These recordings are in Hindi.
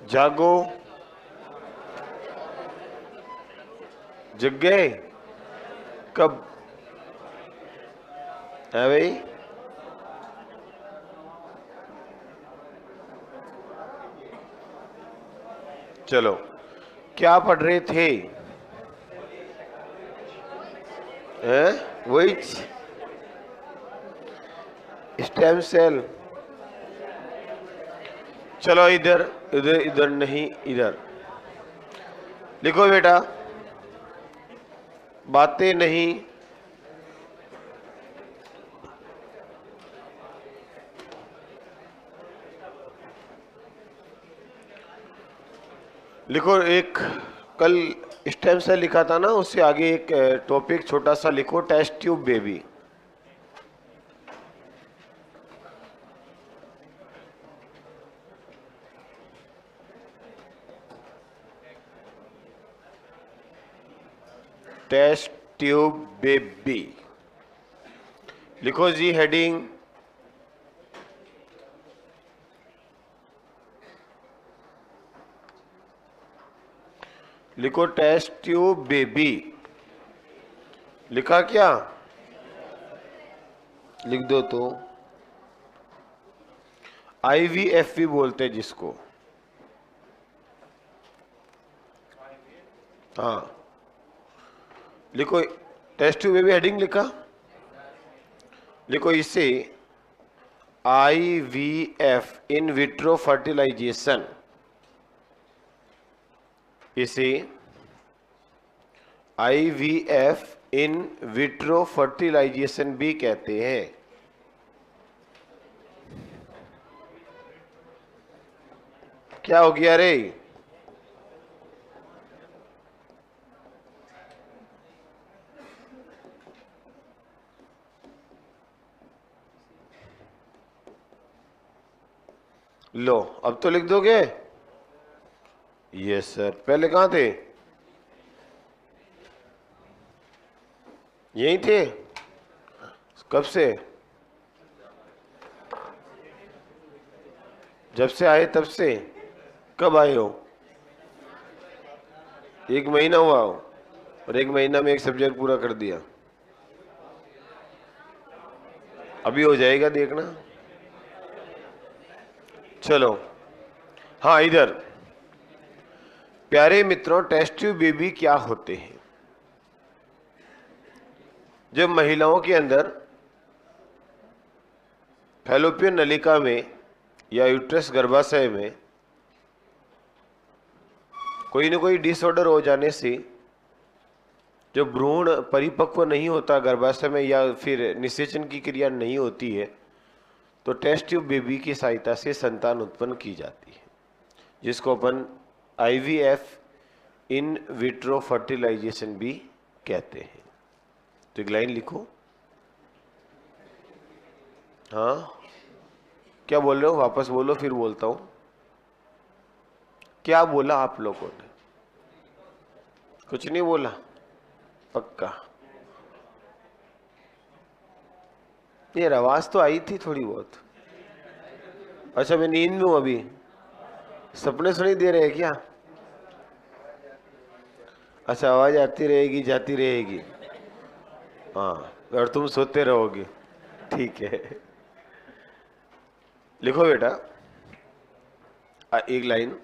जागो, जग गए, कब है भाई? चलो, क्या पढ़ रहे थे? वही स्टेम सेल। चलो इधर इधर इधर नहीं, इधर लिखो बेटा। बातें नहीं, लिखो। एक कल स्टेम सेल लिखा था ना, उससे आगे एक टॉपिक छोटा सा लिखो, test tube baby. Test tube baby लिखो जी, हेडिंग। लिखो टेस्ट ट्यूब बेबी। लिखा क्या? लिख दो तो। IVF भी बोलते हैं जिसको। हाँ, लिखो टेस्ट ट्यूब बेबी, हेडिंग लिखा। लिखो इसे IVF, इन विट्रो फर्टिलाइजेशन, इसे IVF इन विट्रो फर्टिलाइजेशन भी कहते हैं। क्या हो गया रे? लो, अब तो लिख दोगे। यस सर, पहले कहाँ थे? यहीं थे? कब से? जब से आए तब से? कब आए हो? 1 महीना हुआ हो, और 1 महीना में एक सब्जेक्ट पूरा कर दिया। अभी हो जाएगा, देखना। चलो, हाँ इधर। प्यारे मित्रों, टेस्ट ट्यूब बेबी क्या होते हैं? जब महिलाओं के अंदर फैलोपियन नलिका में या यूट्रस गर्भाशय में कोई ना कोई डिसऑर्डर हो जाने से जो भ्रूण परिपक्व नहीं होता गर्भाशय में, या फिर निषेचन की क्रिया नहीं होती है, तो टेस्ट ट्यूब बेबी की सहायता से संतान उत्पन्न की जाती है, जिसको अपन IVF, इन विट्रो फर्टिलाइजेशन भी कहते हैं। तो एक लाइन लिखो। हाँ, क्या बोल रहे हो? वापस बोलो, फिर बोलता हूं। क्या बोला आप लोगों ने? कुछ नहीं बोला? पक्का? ये आवाज तो आई थी थोड़ी बहुत। अच्छा, मैं नींद में हूं अभी। सपने सुनाई दे रहे हैं क्या? अच्छा, आवाज आती रहेगी, जाती रहेगी। हाँ, और तुम सोते रहोगे। ठीक है। लिखो बेटा, एक लाइन।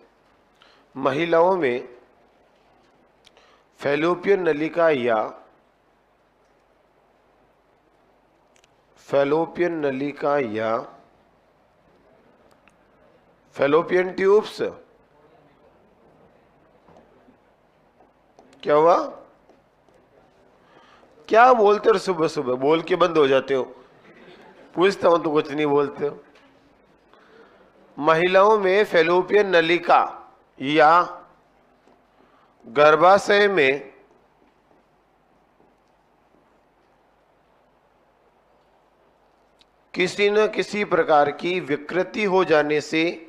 महिलाओं में फैलोपियन नलिका या फैलोपियन ट्यूब्स। क्या हुआ? क्या बोलते हो? सुबह सुबह बोल के बंद हो जाते हो। पूछता हूं तो कुछ नहीं बोलते हो। महिलाओं में फैलोपियन नलिका या गर्भाशय में किसी न किसी प्रकार की विकृति हो जाने से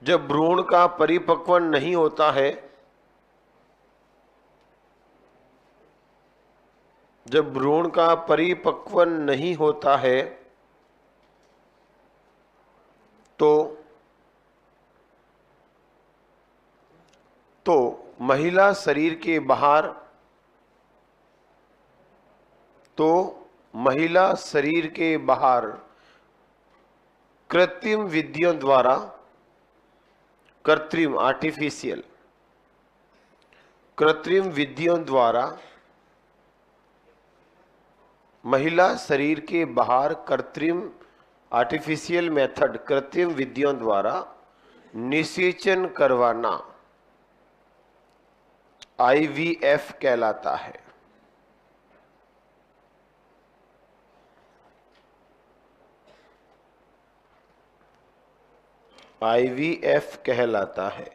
जब भ्रूण का परिपक्वन नहीं होता है, जब भ्रूण का परिपक्वन नहीं होता है तो महिला शरीर के बाहर, तो महिला शरीर के बाहर कृत्रिम विधियों द्वारा, कृत्रिम आर्टिफिशियल, कृत्रिम विधियों द्वारा महिला शरीर के बाहर कृत्रिम आर्टिफिशियल मेथड, कृत्रिम विधियों द्वारा निषेचन करवाना IVF कहलाता है। IVF कहलाता है।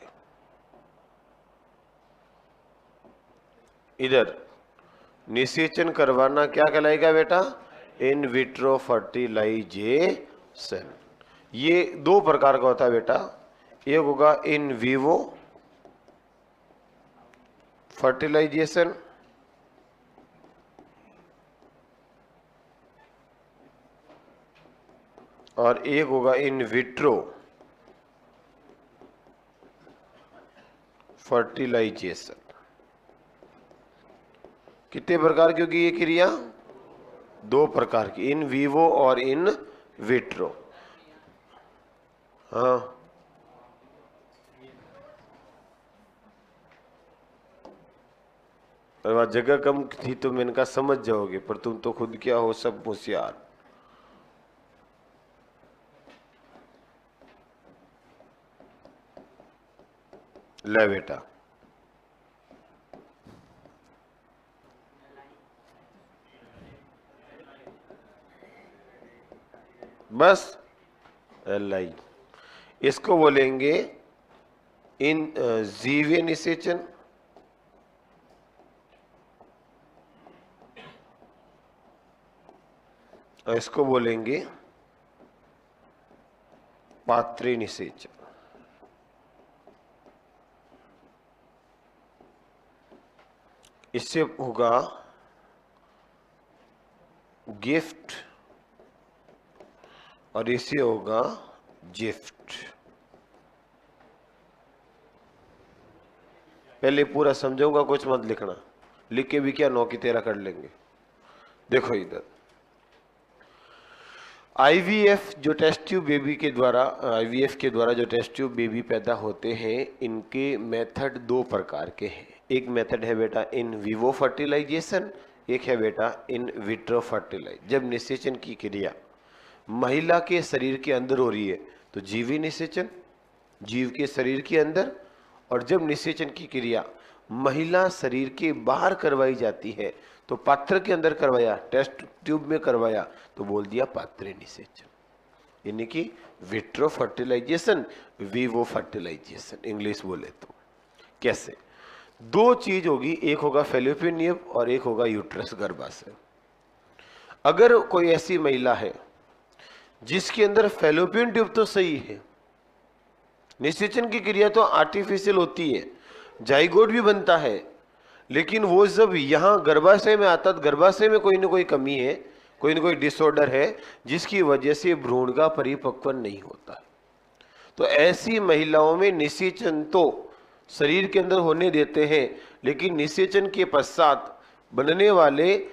इधर निषेचन करवाना क्या कहलाएगा बेटा? In vitro fertilisation. ये दो प्रकार का होता है बेटा, एक होगा इन विवो फर्टिलाइजेशन और एक होगा इन विट्रो फर्टिलाइजेशन। कितने प्रकार की होगी ये क्रिया? दो प्रकार की, इन विवो और इन विट्रो। हाँ, और वहां जगह कम थी तो मैंने कहा समझ जाओगे, पर तुम तो खुद क्या हो, सब होशियार। ले बेटा, बस LI इसको बोलेंगे इन जीवे निषेचन, और इसको बोलेंगे पात्रे निषेचन। इससे होगा गिफ्ट और इससे होगा जिफ्ट। पहले पूरा समझाऊंगा, कुछ मत लिखना, लिख के भी क्या 9 की 13 कर लेंगे। देखो इधर IVF जो टेस्ट ट्यूब बेबी के द्वारा, IVF के द्वारा जो टेस्ट ट्यूब बेबी पैदा होते हैं, इनके मेथड दो प्रकार के हैं। एक मेथड है बेटा इन विवो फर्टिलाइजेशन, एक है बेटा इन विट्रो फर्टिलाइज। जब निषेचन की क्रिया महिला के शरीर के अंदर हो रही है तो जीवी निषेचन, जीव के शरीर के अंदर, और जब निषेचन की क्रिया महिला शरीर के बाहर करवाई जाती है तो पात्र के अंदर करवाया, टेस्ट ट्यूब में करवाया तो बोल दिया पात्रे निषेचन, यानी कि vitro fertilisation, vivo fertilisation English बोले तो। कैसे? दो चीज होगी, एक होगा फैलोपियन ट्यूब और एक होगा यूट्रस, गर्भाशय। अगर कोई ऐसी महिला है जिसके अंदर फैलोपियन ट्यूब तो सही है, निषेचन की क्रिया तो आर्टिफिशियल होती है, जाइगोट भी बनता है, लेकिन वो जब यहाँ गर्भाशय में आता, गर्भाशय में कोई ना कोई कमी है, कोई ना कोई डिसऑर्डर है जिसकी वजह से भ्रूण का परिपक्वन नहीं होता है। तो ऐसी महिलाओं में निषेचन तो शरीर के अंदर होने देते हैं, लेकिन निषेचन के पश्चात बनने वाले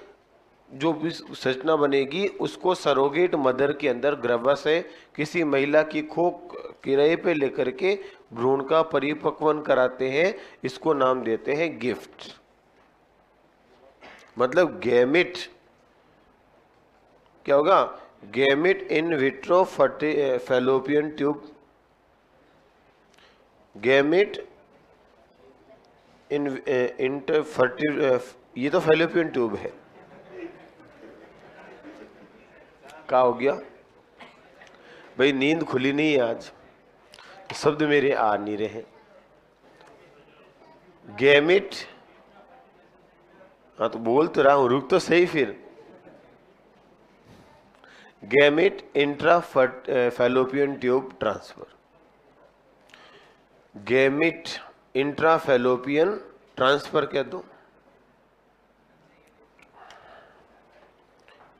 जो भी संरचना बनेगी उसको सरोगेट मदर के अंदर गर्भाशय किसी महिला की खोक किराए पे लेकर के भ्रूण का परिपक्वन कराते हैं। इसको नाम देते हैं गिफ्ट, मतलब गैमिट। क्या होगा? Gamete in vitro fallopian tube, gamete in ये तो फैलोपियन ट्यूब है। क्या हो गया भाई? नींद खुली नहीं है आज, शब्द मेरे आ नहीं रहे। गैमिट, हाँ तो बोल तो रहा हूं, रुक तो सही फिर। Gamete intra fallopian tube transfer, gamete intrafallopian transfer कह दो,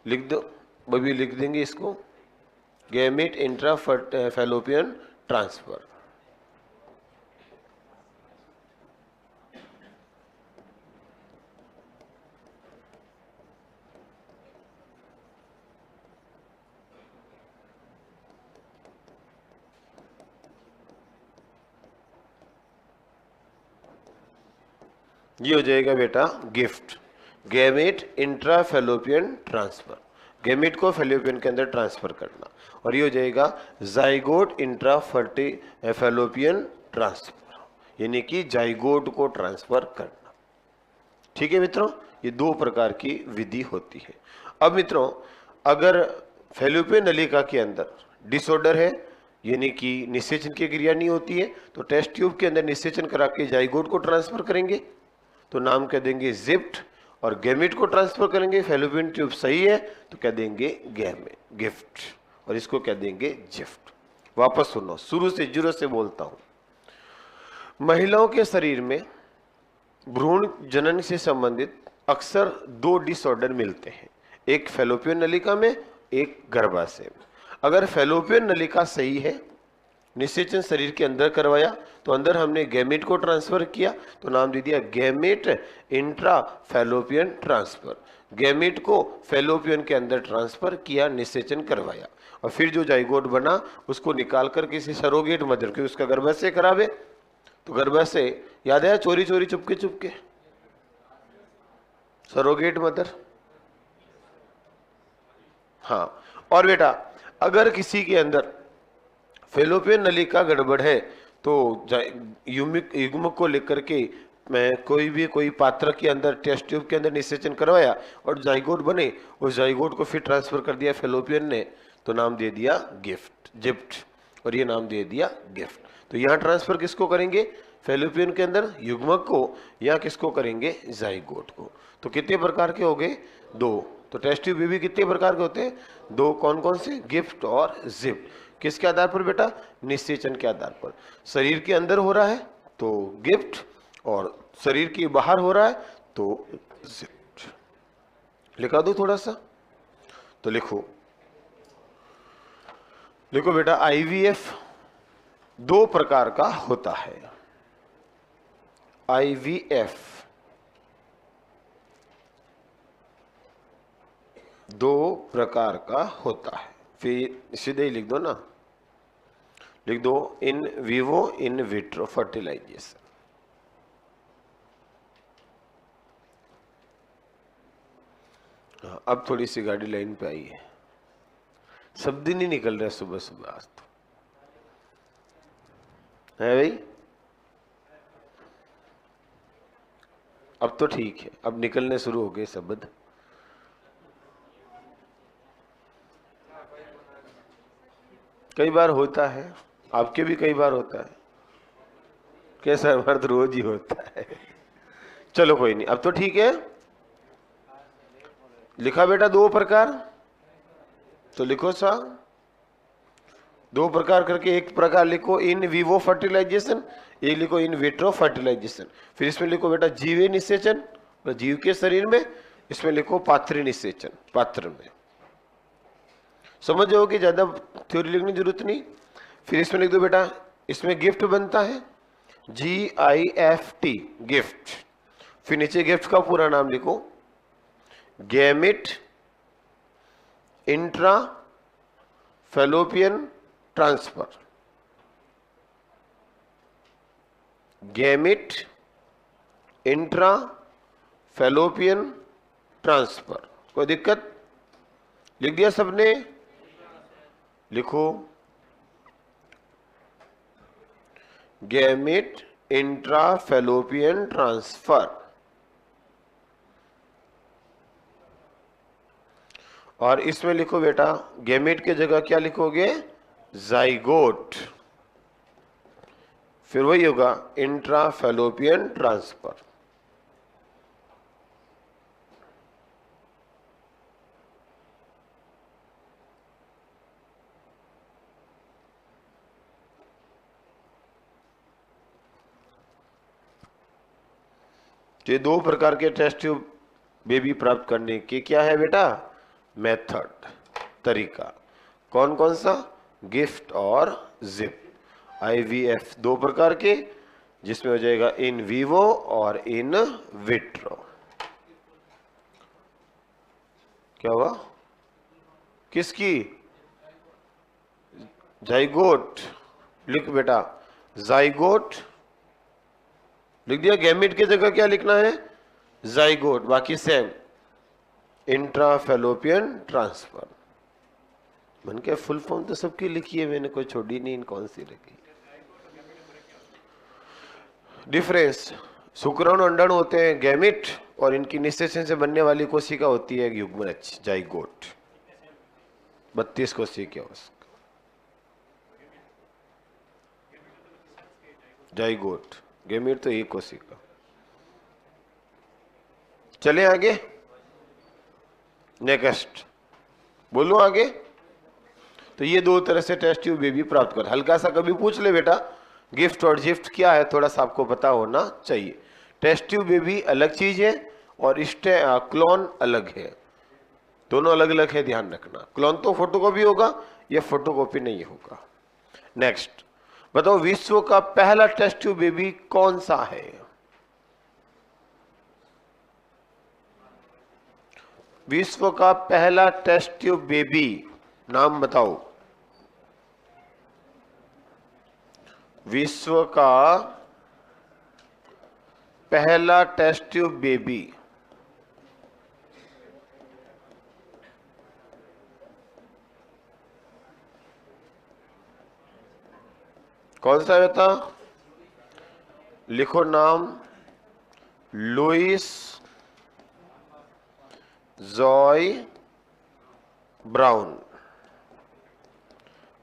लिख दो, अभी लिख देंगे इसको, गैमिट इंट्राफेलोपियन ट्रांसफर। ये हो जाएगा बेटा gift, gamete intrafallopian transfer, gamete को फेलोपियन के अंदर ट्रांसफर करना। और ये हो जाएगा जाइगोट इंट्राफेलोपियन ट्रांसफर, यानी कि जाइगोट को ट्रांसफर करना। ठीक है मित्रों, ये दो प्रकार की विधि होती है। अब मित्रों, अगर फेलोपियन नलिका के अंदर डिसऑर्डर है, यानी कि निषेचन की क्रिया नहीं होती है, तो टेस्ट ट्यूब के अंदर निषेचन करा के जाइगोट को ट्रांसफर करेंगे तो नाम कह देंगे जिप्ट, और गैमेट को ट्रांसफर करेंगे, फेलोपियन ट्यूब सही है तो कह देंगे गिफ्ट, और इसको कह देंगे जिफ्ट। वापस सुनो, शुरू से जीरो से बोलता हूं। महिलाओं के शरीर में भ्रूण जनन से संबंधित अक्सर दो डिसऑर्डर मिलते हैं, एक फेलोपियन नलिका में, एक गर्भाशय में। अगर फेलोपियन नलिका सही है, निषेचन शरीर के अंदर करवाया तो अंदर हमने गैमेट को ट्रांसफर किया तो नाम दे दिया गैमेट इंट्राफेलोपियन ट्रांसफर, गैमेट को फेलोपियन के अंदर ट्रांसफर किया, निषेचन करवाया, और फिर जो जाइगोट बना उसको निकाल कर किसी सरोगेट मदर के, उसका गर्भाशय करावे, तो गर्भाशय याद है, चोरी चोरी चुपके चुपके, सरोगेट मदर। हाँ, और बेटा अगर किसी के अंदर फेलोपियन नलिका गड़बड़ है तो युग्मक को लेकर के मैं कोई पात्र के अंदर टेस्ट ट्यूब के अंदर निषेचन करवाया और जाइगोट बने, उस जाइगोट को फिर ट्रांसफर कर दिया फेलोपियन ने, तो नाम दे दिया जिप्ट, और ये नाम दे दिया गिफ्ट। तो यहाँ ट्रांसफर किसको करेंगे, फेलोपियन के अंदर युग्मक को, या किसको करेंगे, जाइगोट को। तो कितने प्रकार के हो गए, दो। तो टेस्ट ट्यूब भी कितने प्रकार के होते हैं, दो। कौन कौन से, गिफ्ट और जिप्ट। किसके आधार पर बेटा, निषेचन के आधार पर। शरीर के अंदर हो रहा है तो गिफ्ट, और शरीर के बाहर हो रहा है तो जिप्ट। लिखा दो थोड़ा सा, तो लिखो बेटा, आईवीएफ दो प्रकार का होता है। आईवीएफ दो प्रकार का होता है, फिर सीधे ही लिख दो ना, लिख दो in vivo in vitro fertilisation. अब थोड़ी सी गाड़ी लाइन पे आई है, शब्द ही नहीं निकल रहा सुबह सुबह आज तो, है भाई। अब तो ठीक है, अब निकलने शुरू हो गए शब्द। कई बार होता है, आपके भी कई बार होता है, कैसा मर्द रोज ही होता है। चलो कोई नहीं, अब तो ठीक है। लिखा बेटा दो प्रकार, तो लिखो सा, दो प्रकार करके, एक प्रकार लिखो इन विवो फर्टिलाइजेशन, एक लिखो इन विट्रो फर्टिलाइजेशन। फिर इसमें लिखो बेटा जीवे निषेचन, जीव के शरीर में, इसमें लिखो पात्री निषेचन, पात्र में। समझ जाओ कि ज्यादा थ्योरी लिखने की जरूरत नहीं। फिर इसमें लिख दो बेटा, इसमें गिफ्ट बनता है GIFT, गिफ्ट। फिर नीचे गिफ्ट का पूरा नाम लिखो, gamete intra fallopian transfer, gamete intra fallopian transfer. कोई दिक्कत, लिख दिया सबने, लिखो गैमिट इंट्रा फेलोपियन ट्रांसफर। और इसमें लिखो बेटा, गैमेट के जगह क्या लिखोगे, जाइगोट। फिर वही होगा इंट्रा फेलोपियन ट्रांसफर। तो ये दो प्रकार के टेस्ट ट्यूब बेबी प्राप्त करने के क्या है बेटा, मेथड, तरीका। कौन कौन सा, गिफ्ट और जिप। IVF दो प्रकार के, जिसमें हो जाएगा इन विवो और इन विट्रो। क्या हुआ, किसकी, जाइगोट। लिख बेटा, जाइगोट लिख दिया, गैमिट की जगह क्या लिखना है, जाइगोट, बाकी सेम। इंट्राफेलोपियन ट्रांसफर, मन के फुल फॉर्म तो सबकी लिखी है मैंने, कोई छोड़ी नहीं, इन कौन सी लिखी। डिफरेंस, शुक्राणु अंडाणु होते हैं गैमिट, और इनकी निषेचन से बनने वाली कोशिका होती है युग्मनज, जाइगोट। 32 कोशिका उसका जाइगोट, गैमिट तो एक कोशिका। चले आगे, नेक्स्ट बोलो आगे। तो ये दो तरह से टेस्ट ट्यूब बेबी प्राप्त कर। हल्का सा कभी पूछ ले बेटा, गिफ्ट और जिफ्ट क्या है, थोड़ा सा आपको पता होना चाहिए। टेस्ट ट्यूब बेबी अलग चीज है और क्लोन अलग है, दोनों अलग अलग है, ध्यान रखना। क्लोन तो फोटोकॉपी होगा, ये फोटोकॉपी नहीं होगा। नेक्स्ट बताओ, विश्व का पहला टेस्ट ट्यूब बेबी कौन सा है। विश्व का पहला टेस्ट ट्यूब बेबी नाम बताओ। विश्व का पहला टेस्ट ट्यूब बेबी, कौन सा बेटा, लिखो नाम, लुइस जॉय ब्राउन।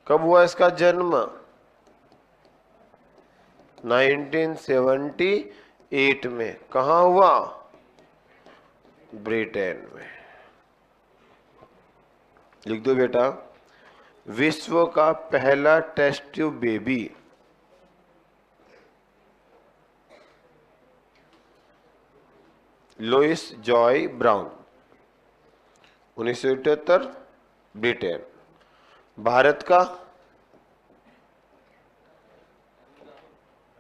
कब हुआ इसका जन्म, 1978 में। कहां हुआ, ब्रिटेन में। लिख दो बेटा, विश्व का पहला test tube baby Louise Joy Brown, 1978, Britain. Bharat का,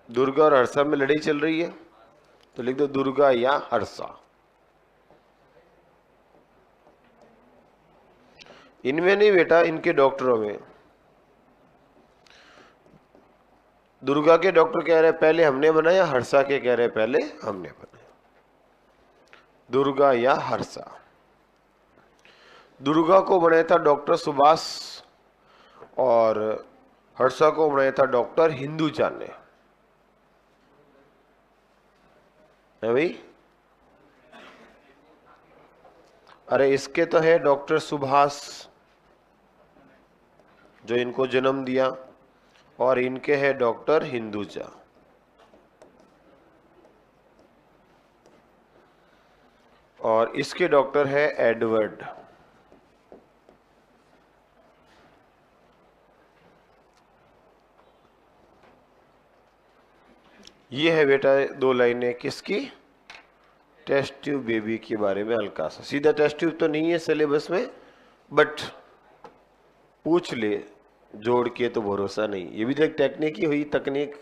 दुर्गा और हर्षा में लड़ाई चल रही है, तो लिख दो दुर्गा या हर्षा। इनमें नहीं बेटा, इनके डॉक्टरों में। दुर्गा के डॉक्टर कह रहे पहले हमने बनाया, हर्षा के कह रहे पहले हमने बनाया। दुर्गा या हर्षा। दुर्गा को बनाया था डॉक्टर सुभाष और हर्षा को बनाया था डॉक्टर हिंदुजा ने, है भाई। अरे इसके तो है डॉक्टर सुभाष जो इनको जन्म दिया, और इनके है डॉक्टर हिंदुजा। और इसके डॉक्टर है एडवर्ड। ये है बेटा दो लाइनें किसकी, टेस्ट ट्यूब बेबी के बारे में। हल्का सा, सीधा टेस्ट ट्यूब तो नहीं है सिलेबस में, बट पूछ ले जोड़ के तो भरोसा नहीं। ये भी तो एक टेक्निक ही हुई, तकनीक।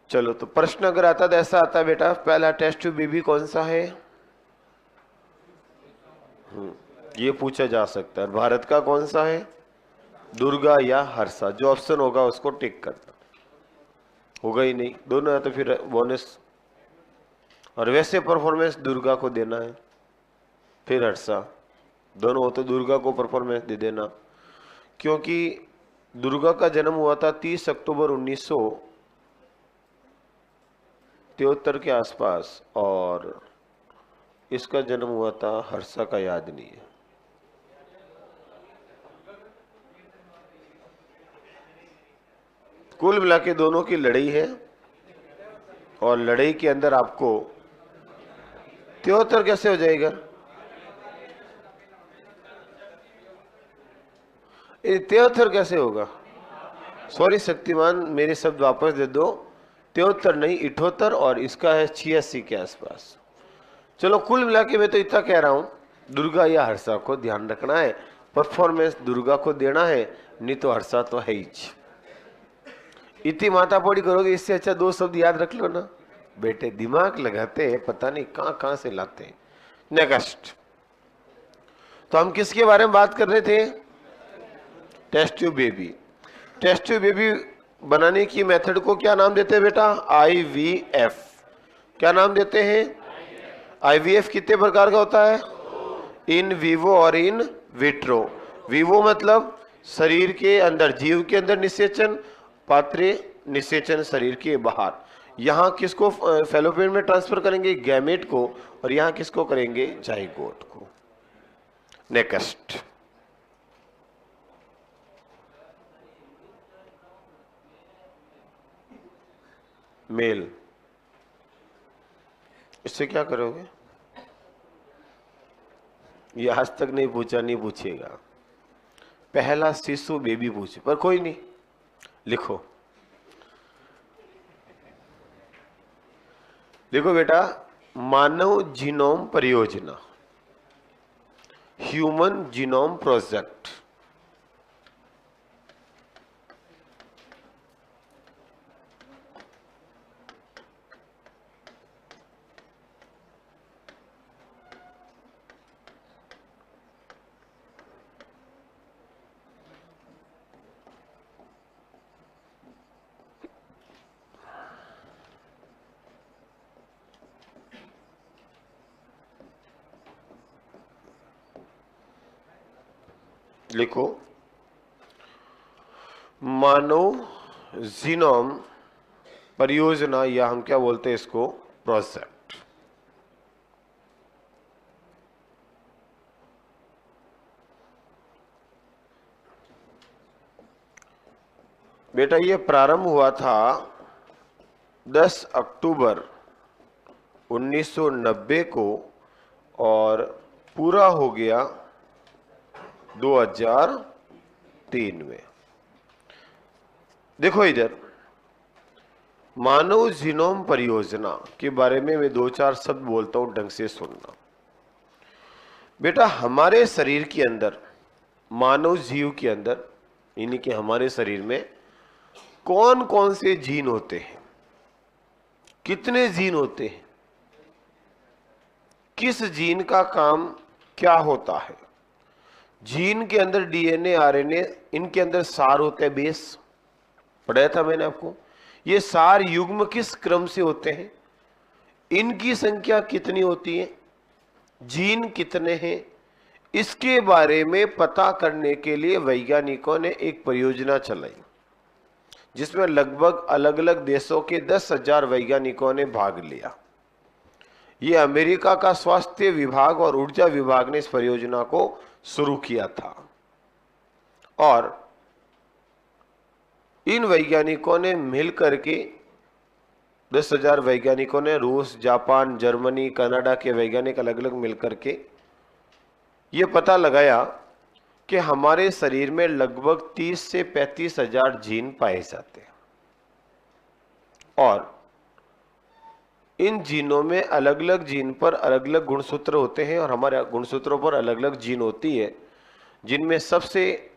चलो, तो प्रश्न अगर आता तो ऐसा आता बेटा, पहला टेस्ट ट्यूब बेबी कौन सा है, ये पूछा जा सकता है। भारत का कौन सा है, दुर्गा या हर्षा। जो ऑप्शन होगा उसको टिक करना, होगा ही नहीं दोनों है तो फिर बोनस। और वैसे परफॉर्मेंस दुर्गा को देना है, फिर हर्षा। दोनों हो तो दुर्गा को परफॉर्मेंस दे देना, क्योंकि दुर्गा का जन्म हुआ था 30 अक्टूबर 1973 के आसपास, और इसका जन्म हुआ था, हर्षा का याद नहीं है। कुल मिला के दोनों की लड़ाई है, और लड़ाई के अंदर आपको 73 कैसे हो जाएगा, 73 कैसे होगा। सॉरी शक्तिमान, मेरे शब्द वापस दे दो। 73 नहीं 78 और इसका है 86 के आसपास। चलो कुल मिला के मैं तो इतना कह रहा हूं, दुर्गा या हर्षा को ध्यान रखना है, परफॉर्मेंस दुर्गा को देना है, नहीं तो हर्षा तो है ही। इतनी मातापड़ी करोगे, इससे अच्छा 2 शब्द याद रख लो ना। बेटे दिमाग लगाते हैं, पता नहीं कहां कहां से लाते हैं। नेक्स्ट, तो हम किसके बारे में बात कर रहे थे? Test tube baby. Test tube baby बनाने की मेथड को क्या नाम देते हैं बेटा? IVF। क्या नाम देते हैं? IVF कितने प्रकार का होता है? इन विवो और इन विट्रो। विवो मतलब शरीर के अंदर, जीव के अंदर निषेचन, पात्रे निषेचन शरीर के बाहर। यहाँ किसको फैलोपियन में ट्रांसफर करेंगे? गैमेट को। और यहाँ किसको करेंगे? जाइगोट को। Next, male. इससे क्या करोगे? ये आज तक नहीं पूछा, नहीं पूछेगा। पहला शिशु बेबी पूछे, पर कोई नहीं, लिखो। देखो बेटा, मानव जीनोम परियोजना, ह्यूमन जीनोम प्रोजेक्ट, लिखो। मानव जीनोम परियोजना, या हम क्या बोलते हैं इसको? प्रोजेक्ट। बेटा ये प्रारंभ हुआ था 10 अक्टूबर 1990 को और पूरा हो गया 2003 में। देखो इधर, मानव जीनोम परियोजना के बारे में मैं 2-4 शब्द बोलता हूं, ढंग से सुनना। बेटा हमारे शरीर के अंदर, मानव जीव के अंदर, यानी कि हमारे शरीर में कौन कौन से जीन होते हैं? कितने जीन होते हैं? किस जीन का काम क्या होता है? जीन के अंदर DNA RNA, इनके अंदर सार होता है, बेस पढ़ाया था मैंने आपको। ये सार युग्म किस क्रम से होते हैं? इनकी संख्या कितनी होती है? जीन कितने हैं? इसके बारे में पता करने के लिए वैज्ञानिकों ने एक परियोजना चलाई, जिसमें लगभग अलग अलग देशों के 10,000 वैज्ञानिकों ने भाग लिया। ये अमेरिका का स्वास्थ्य विभाग और ऊर्जा विभाग ने इस परियोजना को शुरू किया था। और इन वैज्ञानिकों ने मिलकर के 10,000 वैज्ञानिकों ने, रूस, जापान, जर्मनी, कनाडा के वैज्ञानिक अलग अलग मिलकर के ये पता लगाया कि हमारे शरीर में लगभग 30 से 35,000 जीन पाए जाते हैं और इन जीनों में अलग अलग जीन पर अलग अलग गुणसूत्र होते हैं और हमारे गुणसूत्रों पर अलग अलग जीन होती है, जिनमें सबसे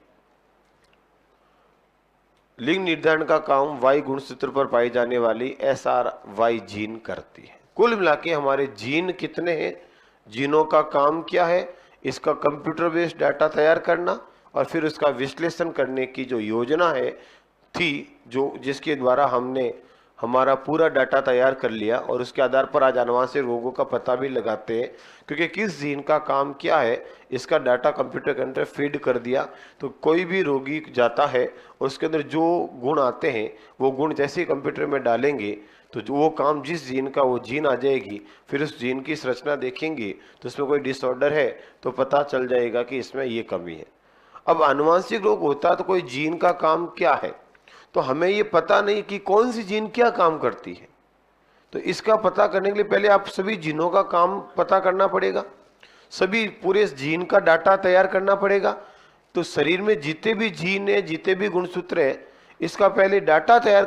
लिंग निर्धारण का काम Y गुणसूत्र पर पाई जाने वाली SRY जीन करती है। कुल मिला के हमारे जीन कितने हैं, जीनों का काम क्या है, इसका कंप्यूटर बेस्ड डाटा तैयार करना और फिर उसका विश्लेषण करने की जो योजना है थी, जो जिसके द्वारा हमने हमारा पूरा डाटा तैयार कर लिया और उसके आधार पर आज आनुवांशिक रोगों का पता भी लगाते हैं, क्योंकि किस जीन का काम क्या है इसका डाटा कंप्यूटर के अंदर फीड कर दिया तो कोई भी रोगी जाता है उसके अंदर जो गुण आते हैं वो गुण जैसे ही कंप्यूटर में डालेंगे तो जो वो काम जिस जीन का वो जीन आ जाएगी। फिर उस जीन की संरचना देखेंगे तो उसमें कोई डिसऑर्डर है तो पता चल जाएगा कि इसमें ये कमी है। अब आनुवांशिक रोग होता है तो कोई जीन का काम क्या है, तो हमें ये पता नहीं कि कौन सी जीन क्या काम करती है। तो इसका पता करने के लिए पहले आप सभी जीनों का काम पता करना पड़ेगा, सभी पूरे जीन का डाटा तैयार करना पड़ेगा। तो शरीर में जितने भी जीन है, जितने भी गुणसूत्र है, इसका पहले डाटा तैयार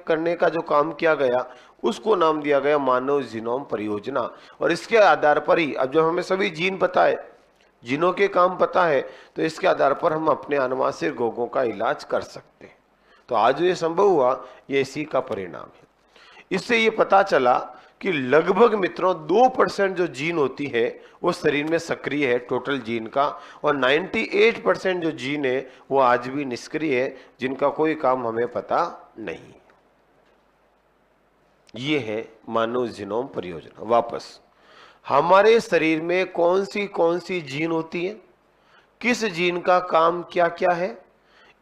करने का जो काम किया गया उसको नाम दिया गया मानव जीनोम परियोजना। और इसके आधार पर ही अब जब हमें सभी जीन पता है, जीनों के काम पता है, तो इसके आधार पर हम अपने अनुवांशिक रोगों का इलाज कर सकते हैं। तो आज जो ये संभव हुआ, ये इसी का परिणाम है। इससे ये पता चला कि लगभग मित्रों 2% जो जीन होती है वो शरीर में सक्रिय है टोटल जीन का, और 98% जो जीन है वो आज भी निष्क्रिय है, जिनका कोई काम हमें पता नहीं। ये है मानव जीनोम परियोजना। वापस, हमारे शरीर में कौन सी जीन होती है, किस जीन का काम क्या क्या है,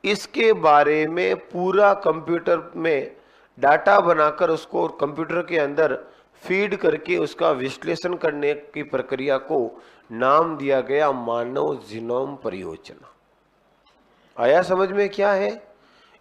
इसके बारे में पूरा कंप्यूटर में डाटा बनाकर उसको कंप्यूटर के अंदर फीड करके उसका विश्लेषण करने की प्रक्रिया को नाम दिया गया मानव जीनोम परियोजना। आया समझ में क्या है?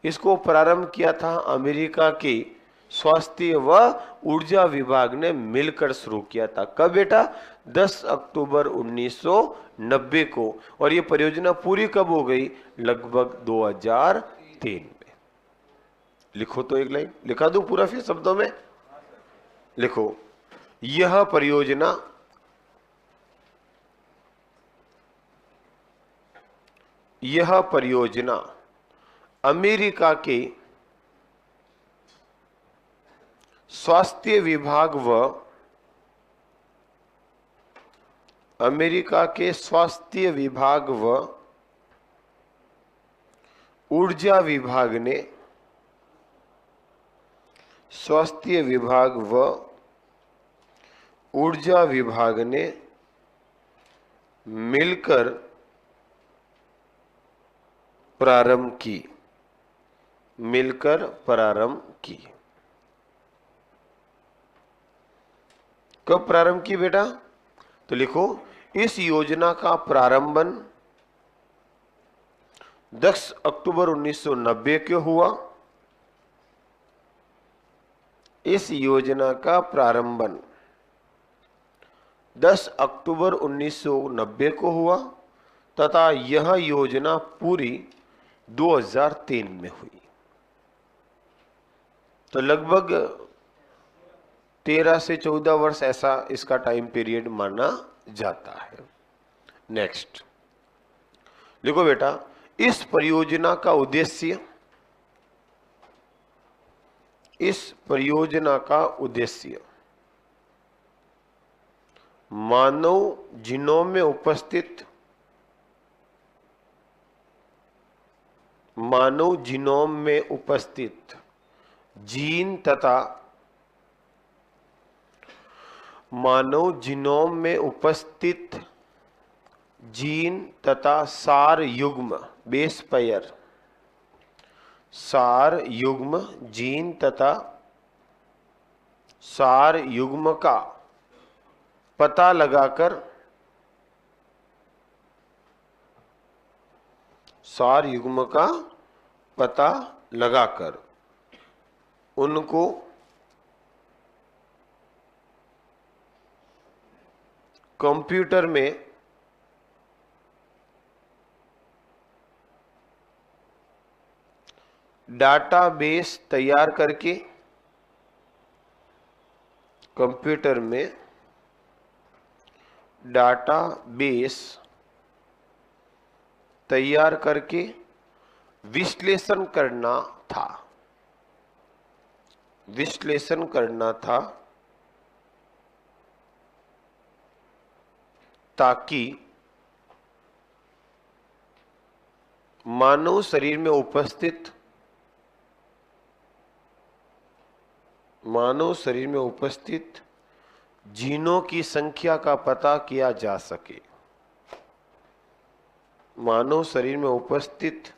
इसको प्रारंभ किया था अमेरिका के स्वास्थ्य व ऊर्जा विभाग ने मिलकर शुरू किया था। कब बेटा? 10 अक्टूबर 1990 को। और ये परियोजना पूरी कब हो गई? लगभग 2003 में। लिखो तो एक लाइन, लिखा दूं पूरा फिर शब्दों में? लिखो, यह परियोजना अमेरिका के स्वास्थ्य विभाग व ऊर्जा विभाग ने मिलकर प्रारंभ की। कब प्रारंभ की बेटा? तो लिखो, इस योजना का प्रारंभन 10 अक्टूबर 1990 को हुआ। इस योजना का प्रारंभन 10 अक्टूबर 1990 को हुआ तथा यह योजना पूरी 2003 में हुई। तो लगभग 13 से 14 वर्ष ऐसा इसका टाइम पीरियड माना जाता है। नेक्स्ट लिखो बेटा, इस परियोजना का उद्देश्य मानव जीनोम में उपस्थित जीन तथा सार युग्म जीन तथा सार युग्म का पता लगाकर उनको कंप्यूटर में डाटाबेस तैयार करके विश्लेषण करना था ताकि मानव शरीर में उपस्थित जीनों की संख्या का पता किया जा सके। मानव शरीर में उपस्थित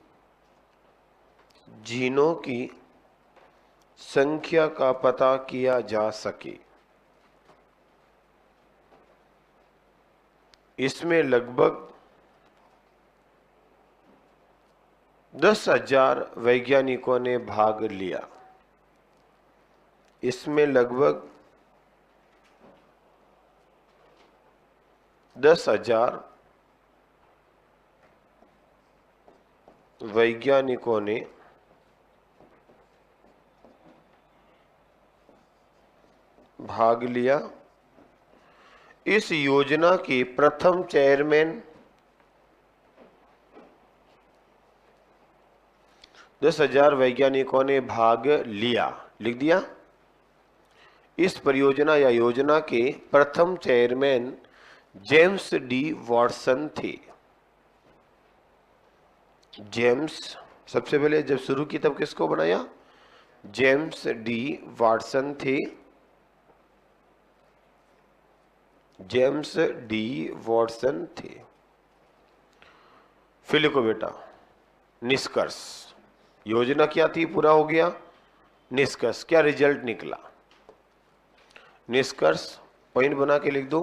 जीनों की संख्या का पता किया जा सके। इसमें लगभग 10,000 वैज्ञानिकों ने भाग लिया। इसमें लगभग 10,000 वैज्ञानिकों ने भाग लिया। इस योजना के प्रथम चेयरमैन 10,000 वैज्ञानिकों ने भाग लिया, लिख दिया। इस परियोजना या योजना के प्रथम चेयरमैन जेम्स डी वॉटसन थे। जेम्स सबसे पहले जब शुरू की तब किसको बनाया? जेम्स डी वॉटसन थे। जेम्स डी वॉटसन थे। फिर लिखो बेटा निष्कर्ष। योजना क्या थी, पूरा हो गया। निष्कर्ष क्या रिजल्ट निकला? निष्कर्ष पॉइंट बना के लिख दो।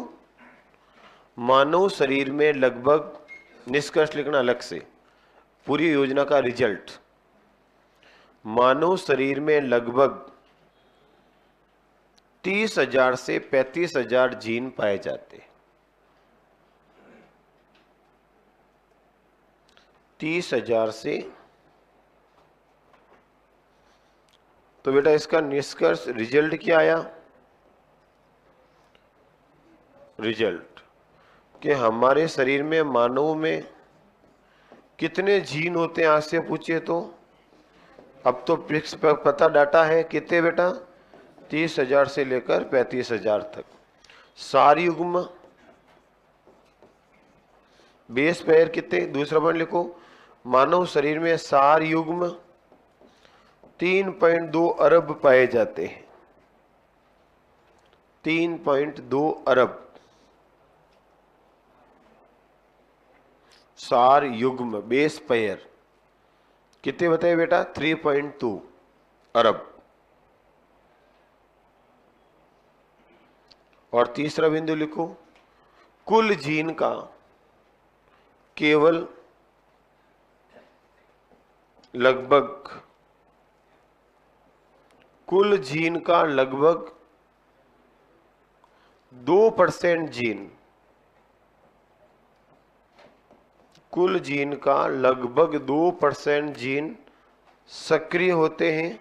मानव शरीर में लगभग, निष्कर्ष लिखना अलग से, पूरी योजना का रिजल्ट, मानव शरीर में लगभग 30,000 से 35,000 जीन पाए जाते हैं। 30,000 से, तो बेटा इसका निष्कर्ष रिजल्ट क्या आया? रिजल्ट कि हमारे शरीर में, मानव में कितने जीन होते हैं आज से पूछिए तो? अब तो फिक्स पता डाटा है कितने बेटा? 30,000 से लेकर 35,000 तक। सार युग्म बेस पेयर कितने? दूसरा पॉइंट लिखो, मानव शरीर में सार युग्म 3.2 अरब पाए जाते हैं। 3.2 अरब सार युग्म बेस पेयर कितने बताए बेटा? 3.2 अरब। और तीसरा बिंदु लिखो, कुल जीन का केवल लगभग, कुल जीन का लगभग 2% जीन, कुल जीन का लगभग 2% जीन सक्रिय होते हैं।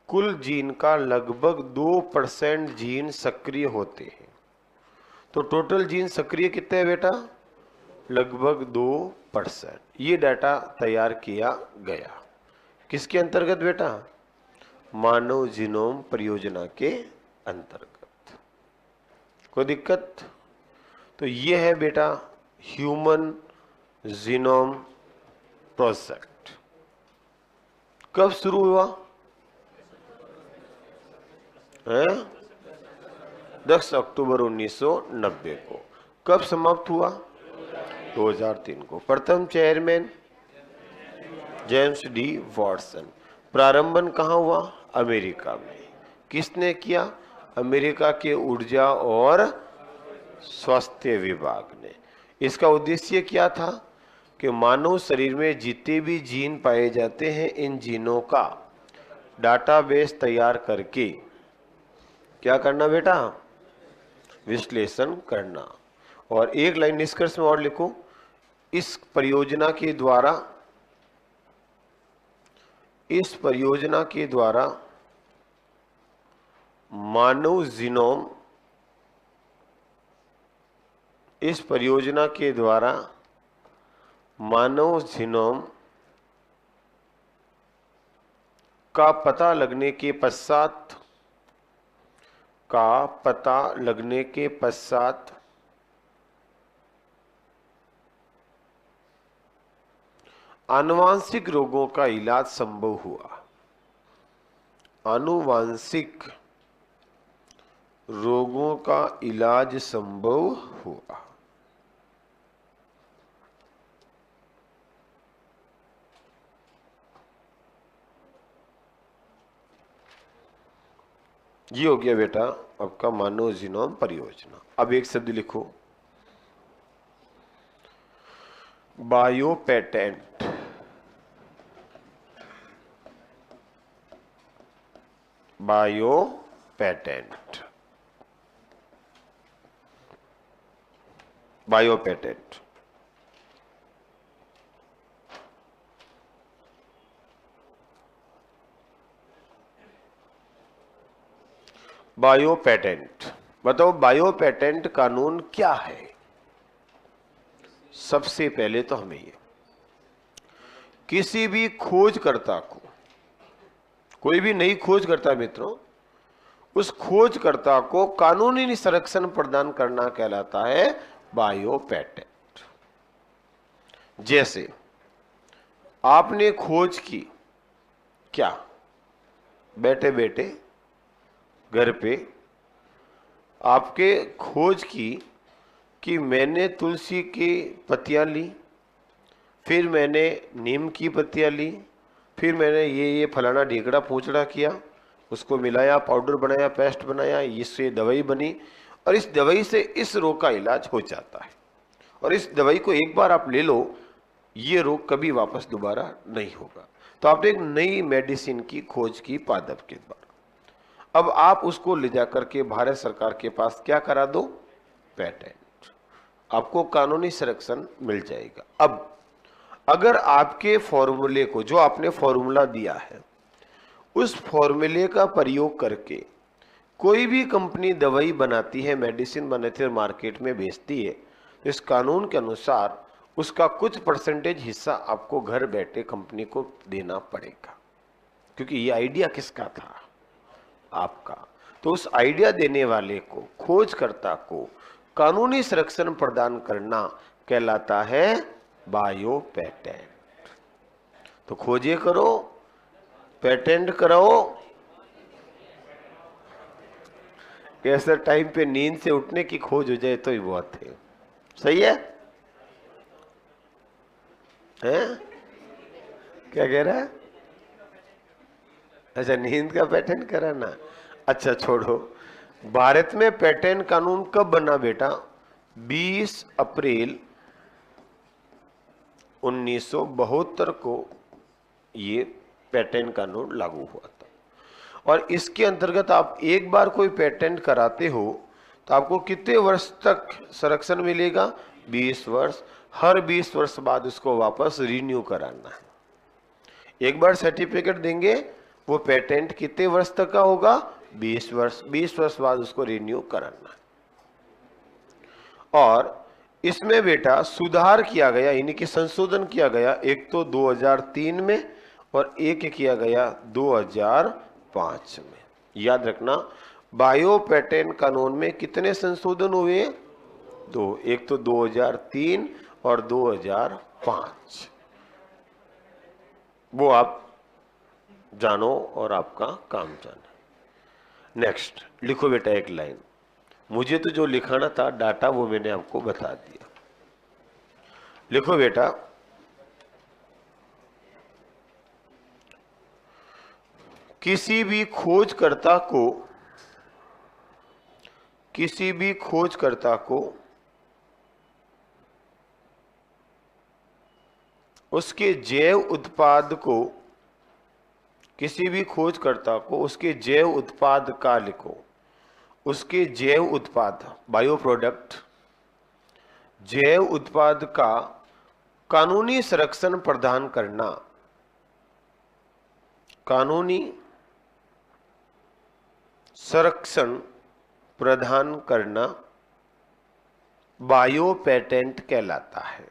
कुल जीन का लगभग 2% जीन सक्रिय होते हैं। तो टोटल जीन सक्रिय कितने हैं बेटा? लगभग 2%। ये डाटा तैयार किया गया किसके अंतर्गत बेटा? मानव जीनोम परियोजना के अंतर्गत। कोई दिक्कत? तो ये है बेटा ह्यूमन जीनोम प्रोजेक्ट। कब शुरू हुआ है? 10 अक्टूबर 1990 को। कब समाप्त हुआ? 2003 को। प्रथम चेयरमैन जेम्स डी वॉटसन। प्रारंभन कहाँ हुआ? अमेरिका में। किसने किया? अमेरिका के ऊर्जा और स्वास्थ्य विभाग ने। इसका उद्देश्य क्या था कि मानव शरीर में जितने भी जीन पाए जाते हैं, इन जीनों का डाटाबेस तैयार करके क्या करना बेटा? विश्लेषण करना। और एक लाइन निष्कर्ष में और लिखो, इस परियोजना के द्वारा, इस परियोजना के द्वारा मानव जीनोम, इस परियोजना के द्वारा मानव जीनोम का पता लगने के पश्चात, का पता लगने के पश्चात आनुवांशिक रोगों का इलाज संभव हुआ। आनुवांशिक रोगों का इलाज संभव हुआ। ये हो गया बेटा आपका मानव जीनोम परियोजना। अब एक शब्द लिखो, bio patent. Bio patent. Bio patent bio patent. बताओ बायो पेटेंट कानून क्या है? सबसे पहले तो हमें ये, किसी भी खोजकर्ता को, कोई भी नई खोज करता है मित्रों, उस खोजकर्ता को कानूनी संरक्षण प्रदान करना कहलाता है बायो पेटेंट। जैसे आपने खोज की, क्या बैठे बैठे घर पे आपके खोज की कि मैंने तुलसी की पत्तियां ली, फिर मैंने नीम की पत्तियां ली, फिर मैंने ये फलाना ढीकड़ा पूंछड़ा किया, उसको मिलाया, पाउडर बनाया, पेस्ट बनाया, इससे दवाई बनी, और इस दवाई से इस रोग का इलाज हो जाता है, और इस दवाई को एक बार आप ले लो, ये रोग कभी वापस दोबारा नहीं होगा। तो आपने एक नई मेडिसिन की खोज की पादप के द्वारा, अब आप उसको ले जाकर के भारत सरकार के पास क्या करा दो? पेटेंट। आपको कानूनी संरक्षण मिल जाएगा। अब अगर आपके फॉर्मूले को, जो आपने फॉर्मूला दिया है, उस फॉर्मूले का प्रयोग करके कोई भी कंपनी दवाई बनाती है, मेडिसिन बनाती है, मार्केट में बेचती है, तो इस कानून के अनुसार उसका कुछ परसेंटेज हिस्सा आपको घर बैठे कंपनी को देना पड़ेगा, क्योंकि ये आइडिया किसका था? आपका। तो उस आइडिया देने वाले को, खोजकर्ता को कानूनी संरक्षण प्रदान करना कहलाता है बायो पेटेंट। तो खोजे करो, पेटेंट कराओ। कैसे टाइम पे नींद से उठने की खोज हो जाए तो ही बहुत है। सही है? हैं? क्या कह रहा है? अच्छा, नींद का पेटेंट कराना। अच्छा छोड़ो। भारत में पेटेंट कानून कब बना बेटा? 20 अप्रैल 1972 को ये पेटेंट कानून लागू हुआ था, और इसके अंतर्गत आप एक बार कोई पेटेंट कराते हो तो आपको कितने वर्ष तक संरक्षण मिलेगा? 20 वर्ष। हर 20 वर्ष बाद उसको वापस रिन्यू कराना है। एक बार सर्टिफिकेट देंगे, वो पेटेंट कितने वर्ष तक का होगा? 20 वर्ष। 20 वर्ष बाद उसको रिन्यू कराना है। और इसमें बेटा सुधार किया गया, यानी कि संशोधन किया गया, एक तो 2003 में और एक किया गया 2005 में। याद रखना, बायो पेटेंट कानून में कितने संशोधन हुए? दो, एक तो 2003 और 2005। वो आप जानो और आपका काम जाने। नेक्स्ट लिखो बेटा एक लाइन। मुझे तो जो लिखाना था डाटा वो मैंने आपको बता दिया। लिखो बेटा, किसी भी खोजकर्ता को उसके जैव उत्पाद को, किसी भी खोजकर्ता को उसके जैव उत्पाद का, लिखो, उसके जैव उत्पाद, बायो प्रोडक्ट, जैव उत्पाद का कानूनी संरक्षण प्रदान करना, कानूनी संरक्षण प्रदान करना बायो पेटेंट कहलाता है।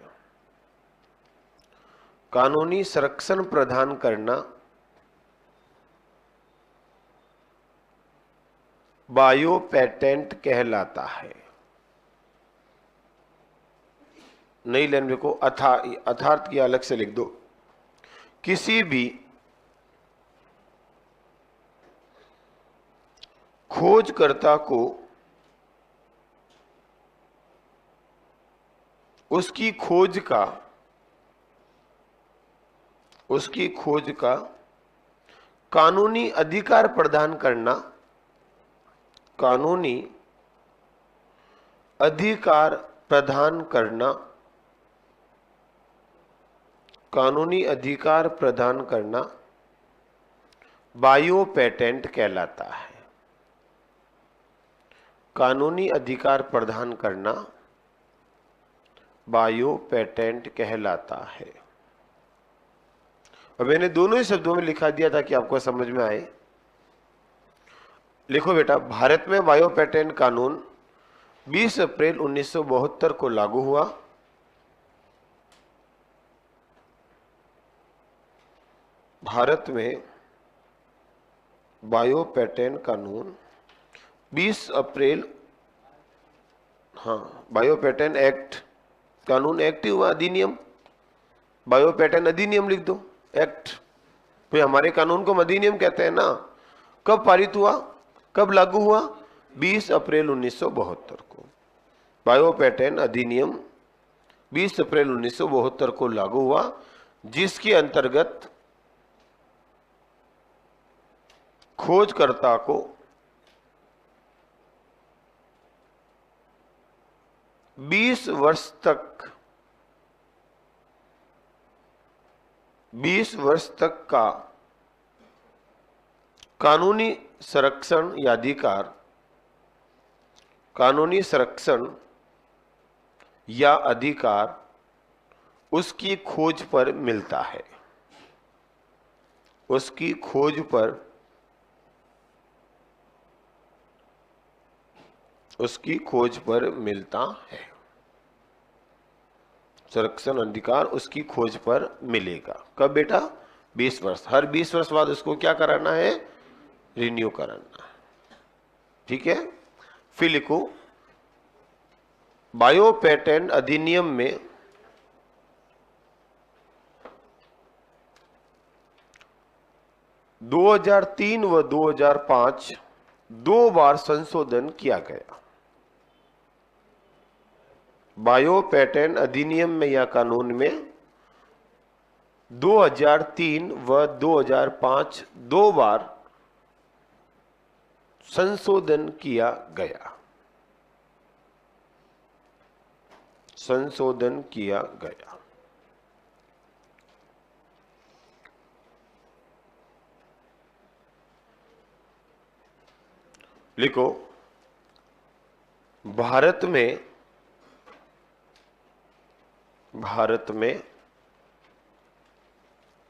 कानूनी संरक्षण प्रदान करना बायो पेटेंट कहलाता है। नई लाइन देखो, अर्थात की अलग से लिख दो। किसी भी खोजकर्ता को उसकी खोज का कानूनी अधिकार प्रदान करना, कानूनी अधिकार प्रदान करना, कानूनी अधिकार प्रदान करना बायो पेटेंट कहलाता है। कानूनी अधिकार प्रदान करना बायो पेटेंट कहलाता है। और मैंने दोनों ही शब्दों में लिखा दिया था कि आपको समझ में आए। लिखो बेटा, भारत में बायो पेटेंट कानून 20 अप्रैल 1972 को लागू हुआ। भारत में बायो पेटेंट कानून 20 अप्रैल, हाँ, बायो पेटेंट एक्ट, कानून एक्ट हुआ, अधिनियम, बायो पेटेंट अधिनियम लिख दो, एक्ट, फिर हमारे कानून को अधिनियम कहते हैं ना। कब पारित हुआ, कब लागू हुआ? 20 अप्रैल 1972 को बायो पेटेंट अधिनियम 20 अप्रैल 1972 को लागू हुआ, जिसके अंतर्गत खोजकर्ता को 20 वर्ष तक का कानूनी संरक्षण या अधिकार, कानूनी संरक्षण या अधिकार उसकी खोज पर मिलता है, उसकी खोज पर, उसकी खोज पर मिलता है। संरक्षण अधिकार उसकी खोज पर मिलेगा। कब बेटा? 20 वर्ष। हर 20 वर्ष बाद उसको क्या कराना है? रिन्यू कराना है। ठीक है, फिर लिखो, बायो पेटेंट अधिनियम में दो 2003 व 2005 2 बार संशोधन किया गया। बायो पेटेंट अधिनियम में या कानून में 2003 व 2005 2 बार संशोधन किया गया, संशोधन किया गया। लिखो, भारत में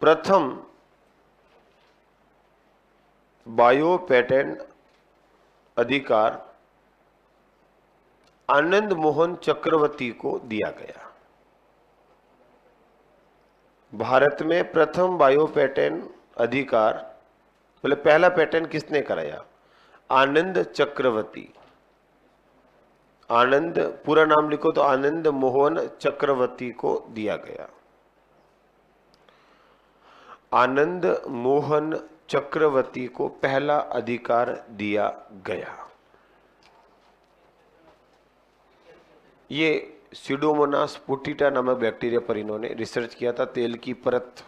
प्रथम बायो पेटेंट अधिकार आनंद मोहन चक्रवर्ती को दिया गया। भारत में प्रथम बायो पेटेंट अधिकार, बोले पहला पेटेंट किसने कराया? आनंद चक्रवर्ती। आनंद, पूरा नाम लिखो तो आनंद मोहन चक्रवर्ती को दिया गया। आनंद मोहन चक्रवर्ती को पहला अधिकार दिया गया। ये सीडोमोनास पुटिटा नामक बैक्टीरिया पर इन्होंने रिसर्च किया था, तेल की परत,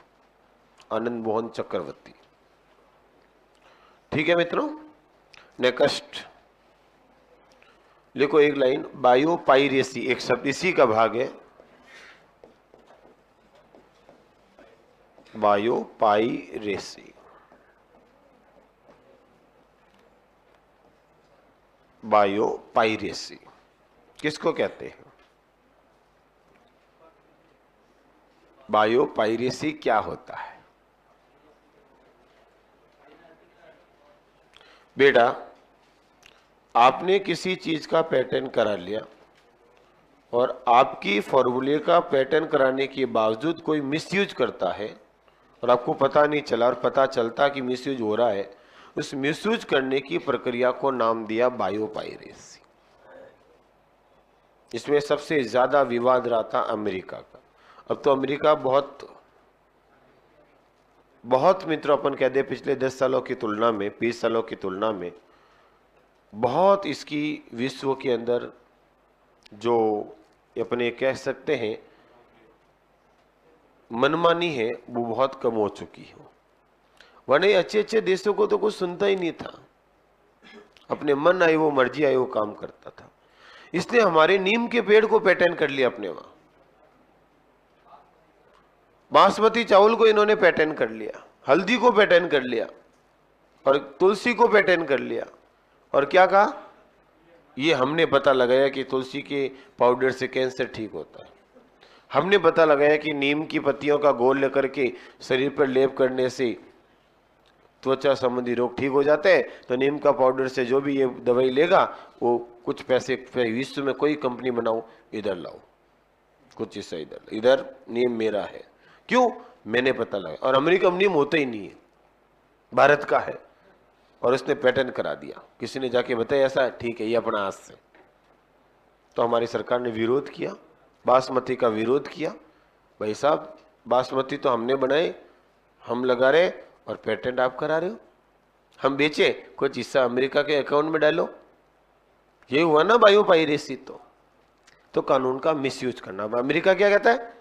आनंद मोहन चक्रवर्ती। ठीक है मित्रों, नेक्स्ट लिखो एक लाइन, बायोपाइरेसी एक शब्द इसी का भाग है। बायोपाइरेसी, बायोपाइरेसी किसको कहते हैं? बायोपाइरेसी क्या होता है? बेटा, आपने किसी चीज का पेटेंट करा लिया और आपकी फॉर्मूले का पेटेंट कराने के बावजूद कोई मिसयूज करता है और आपको पता नहीं चला और पता चलता कि मिसयूज हो रहा है, उस मिसयूज करने की प्रक्रिया को नाम दिया बायोपाइरेसी। इसमें सबसे ज्यादा विवाद रहा था अमेरिका का। अब तो अमेरिका बहुत मित्रों अपन कह दे पिछले 10 सालों की तुलना में, 20 सालों की तुलना में बहुत इसकी विश्व के अंदर जो अपने कह सकते हैं मनमानी है वो बहुत कम हो चुकी है। वरना अच्छे अच्छे देशों को तो कुछ सुनता ही नहीं था, अपने मन आए वो मर्जी आए वो काम करता था। इसलिए हमारे नीम के पेड़ को पेटेंट कर लिया अपने वहां, बासमती चावल को इन्होंने पेटेंट कर लिया, हल्दी को पेटेंट कर लिया और तुलसी को पेटेंट कर लिया। और क्या कहा? ये हमने पता लगाया कि तुलसी के पाउडर से कैंसर ठीक होता है, हमने पता लगाया कि नीम की पत्तियों का घोल लेकर के शरीर पर लेप करने से त्वचा संबंधी रोग ठीक हो जाते हैं, तो नीम का पाउडर से जो भी ये दवाई लेगा वो कुछ पैसे, विश्व में कोई कंपनी बनाओ, इधर लाओ, कुछ हिस्सा इधर, इधर नियम मेरा है। क्यों? मैंने पता लगा। और अमेरिका में नियम होता ही नहीं है, भारत का है, और उसने पैटर्न करा दिया। किसी ने जाके बताया ऐसा, ठीक है ये अपना हाथ से। तो हमारी सरकार ने विरोध किया, बासमती का विरोध किया। भाई साहब बासमती तो हमने बनाए, हम लगा रहे, और पेटेंट आप करा रहे हो। हम बेचे, कुछ हिस्सा अमेरिका के अकाउंट में डालो, ये हुआ ना बायोपायरेसी। तो कानून का मिसयूज करना। अमेरिका क्या कहता है?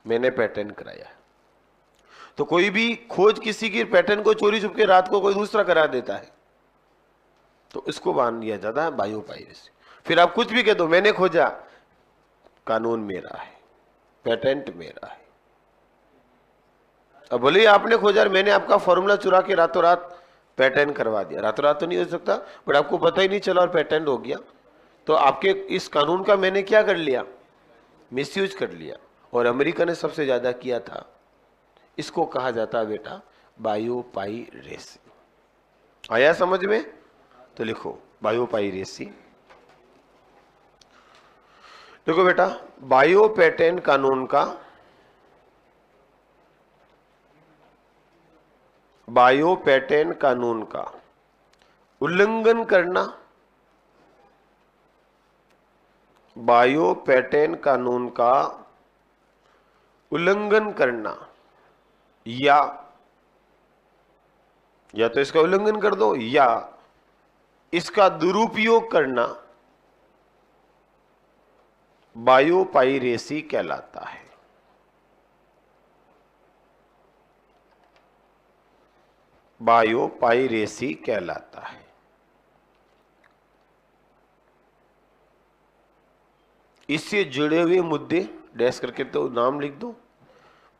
मैंने पेटेंट कराया है। तो कोई भी खोज किसी की पेटेंट को चोरी छुप के रात को कोई दूसरा करा देता है, तो इसको बांध दिया जाता है बायोपायरेसी। फिर आप कुछ भी कह दो, मैंने खोजा, कानून मेरा है, पेटेंट मेरा है। अब बोलिए आपने खोजा, मैंने आपका फॉर्मूला चुरा के रातों रात पेटेंट करवा दिया। रातों रात तो नहीं हो सकता, बट आपको पता ही नहीं चला और पेटेंट हो गया। तो आपके इस कानून का मैंने क्या कर लिया? मिसयूज कर लिया। और अमेरिका ने सबसे ज्यादा किया था। इसको कहा जाता है बेटा बायोपायरेसी। आया समझ में? तो लिखो बायोपायरेसी। देखो बेटा, बायो पेटेंट कानून का, बायो पेटेंट कानून का उल्लंघन करना, बायो पेटेंट कानून का उल्लंघन करना, या तो इसका उल्लंघन कर दो या इसका दुरुपयोग करना बायोपायरेसी कहलाता है। बायोपायरेसी कहलाता है। इससे जुड़े हुए मुद्दे डैश करके तो नाम लिख दो।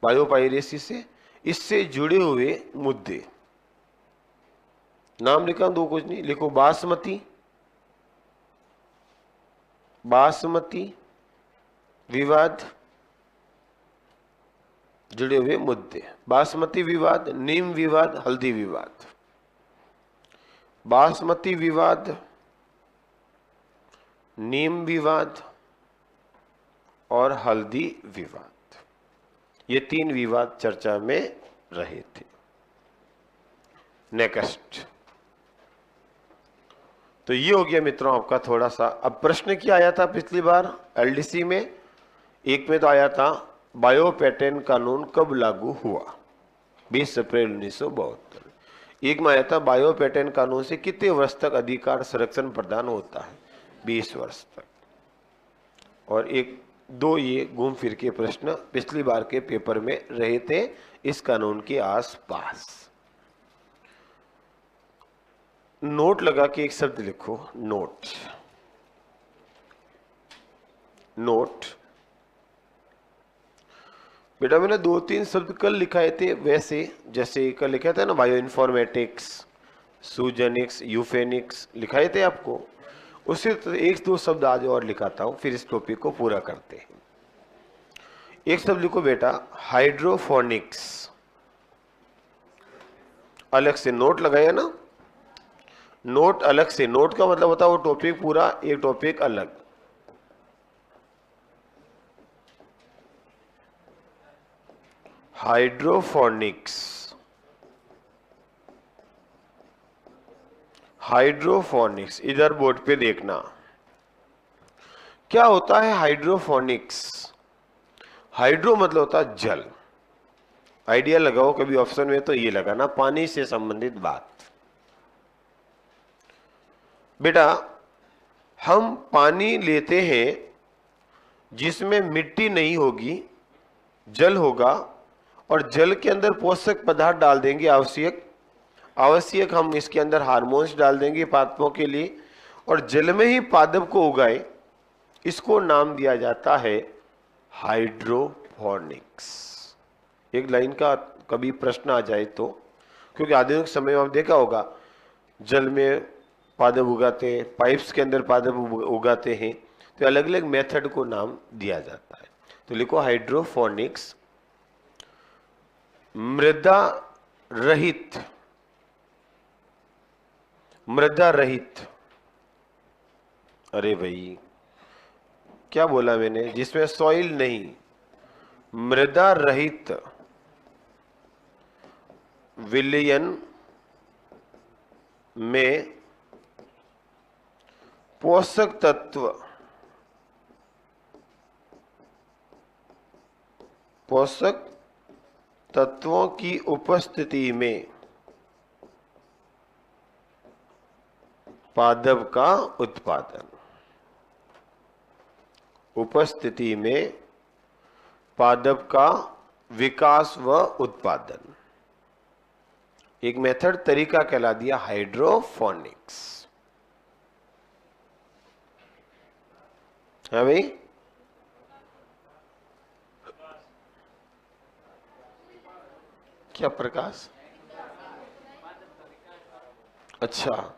बायोपायरेसी से इससे जुड़े हुए मुद्दे, नाम लिखा दो, कुछ नहीं लिखो। बासमती, बासमती विवाद, जुड़े हुए मुद्दे, बासमती विवाद, नीम विवाद, हल्दी विवाद। बासमती विवाद, नीम विवाद और हल्दी विवाद, ये 3 विवाद चर्चा में रहे थे। नेक्स्ट, तो ये हो गया मित्रों आपका थोड़ा सा। अब प्रश्न क्या आया था पिछली बार एलडीसी में? एक में तो आया था बायो पेटेंट कानून कब लागू हुआ? 20 अप्रैल 1972। एक में आया था बायो पेटेंट कानून से कितने वर्ष तक अधिकार संरक्षण प्रदान होता है? 20 वर्ष तक। और एक दो ये घूम फिर के प्रश्न पिछली बार के पेपर में रहे थे इस कानून के आसपास। नोट लगा के एक शब्द लिखो, नोट। नोट बेटा मैंने 2-3 शब्द कल लिखाए थे, वैसे जैसे कल लिखा था ना बायो इन्फॉर्मेटिक्स, सूजेनिक्स, यूफेनिक्स लिखाए थे आपको। उससे तो 1-2 शब्द आज और लिखाता हूं, फिर इस टॉपिक को पूरा करते हैं। एक शब्द लिखो बेटा हाइड्रोफोनिक्स। अलग से नोट लगाया ना, नोट अलग से। नोट का मतलब होता है वो टॉपिक पूरा, एक टॉपिक अलग। हाइड्रोफोनिक्स, हाइड्रोफोनिक्स इधर बोर्ड पे देखना क्या होता है हाइड्रोफोनिक्स। हाइड्रो मतलब होता है जल। आइडिया लगाओ कभी ऑप्शन में तो ये लगाना, पानी से संबंधित बात। बेटा हम पानी लेते हैं जिसमें मिट्टी नहीं होगी, जल होगा, और जल के अंदर पोषक पदार्थ डाल देंगे आवश्यक हम इसके अंदर हार्मोन्स डाल देंगे पादपों के लिए, और जल में ही पादप को उगाए, इसको नाम दिया जाता है हाइड्रोफोनिक्स। एक लाइन का कभी प्रश्न आ जाए तो, क्योंकि आधुनिक समय में आप देखा होगा जल में पादप उगाते हैं, पाइप्स के अंदर पादप उगाते हैं, तो अलग अलग मेथड को नाम दिया जाता है। तो लिखो हाइड्रोफोनिक्स मृदा रहित मृदा रहित, अरे भाई क्या बोला मैंने, जिसमें सॉइल नहीं, मृदा रहित विलयन में पोषक तत्वों की उपस्थिति में पादप का उत्पादन, उपस्थिति में पादप का विकास व उत्पादन। एक मेथड, तरीका कहला दिया हाइड्रोफोनिक्स। है भाई? क्या प्रकाश? अच्छा,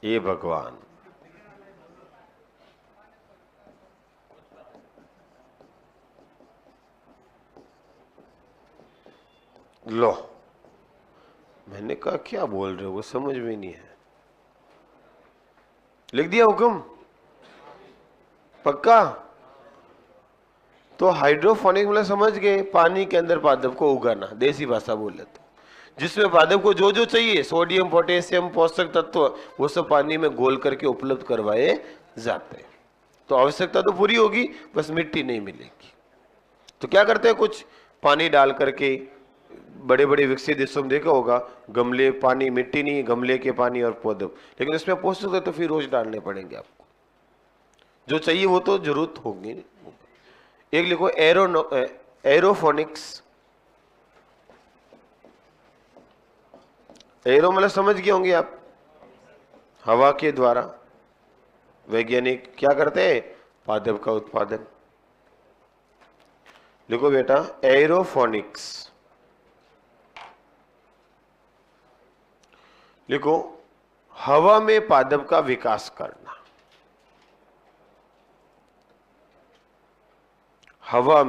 ये भगवान, लो मैंने कहा क्या बोल रहे हो, वो समझ में नहीं है। लिख दिया हुक्म? पक्का? तो हाइड्रोफोनिक मतलब समझ गए, पानी के अंदर पादप को उगाना, देसी भाषा बोल लेते, जिसमें पादप को जो जो चाहिए, सोडियम, पोटेशियम, पोषक तत्व, वो सब पानी में घोल करके उपलब्ध करवाए जाते हैं। तो आवश्यकता तो पूरी होगी, बस मिट्टी नहीं मिलेगी। तो क्या करते हैं, कुछ पानी डाल करके, बड़े बड़े विकसित देशों में देखा होगा, गमले पानी, मिट्टी नहीं, गमले के पानी और पौधे, लेकिन इसमें पोषक तत्व तो फिर रोज डालने पड़ेंगे आपको, जो चाहिए वो तो जरूरत होगी। एक लिखो एरोफोनिक्स। एरो मतलब समझ गए होंगे आप, हवा के द्वारा वैज्ञानिक क्या करते हैं, पादप का उत्पादन। लिखो बेटा एरोफोनिक्स, लिखो हवा में पादप का विकास करना। हवा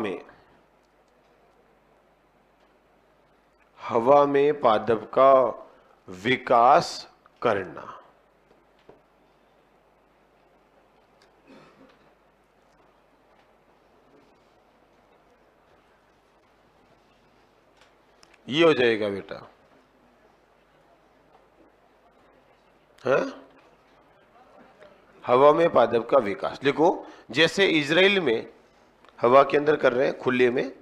में पादप का विकास करना। ये हो जाएगा बेटा, है हवा में पादप का विकास। लिखो जैसे इजराइल में हवा के अंदर कर रहे हैं, खुले में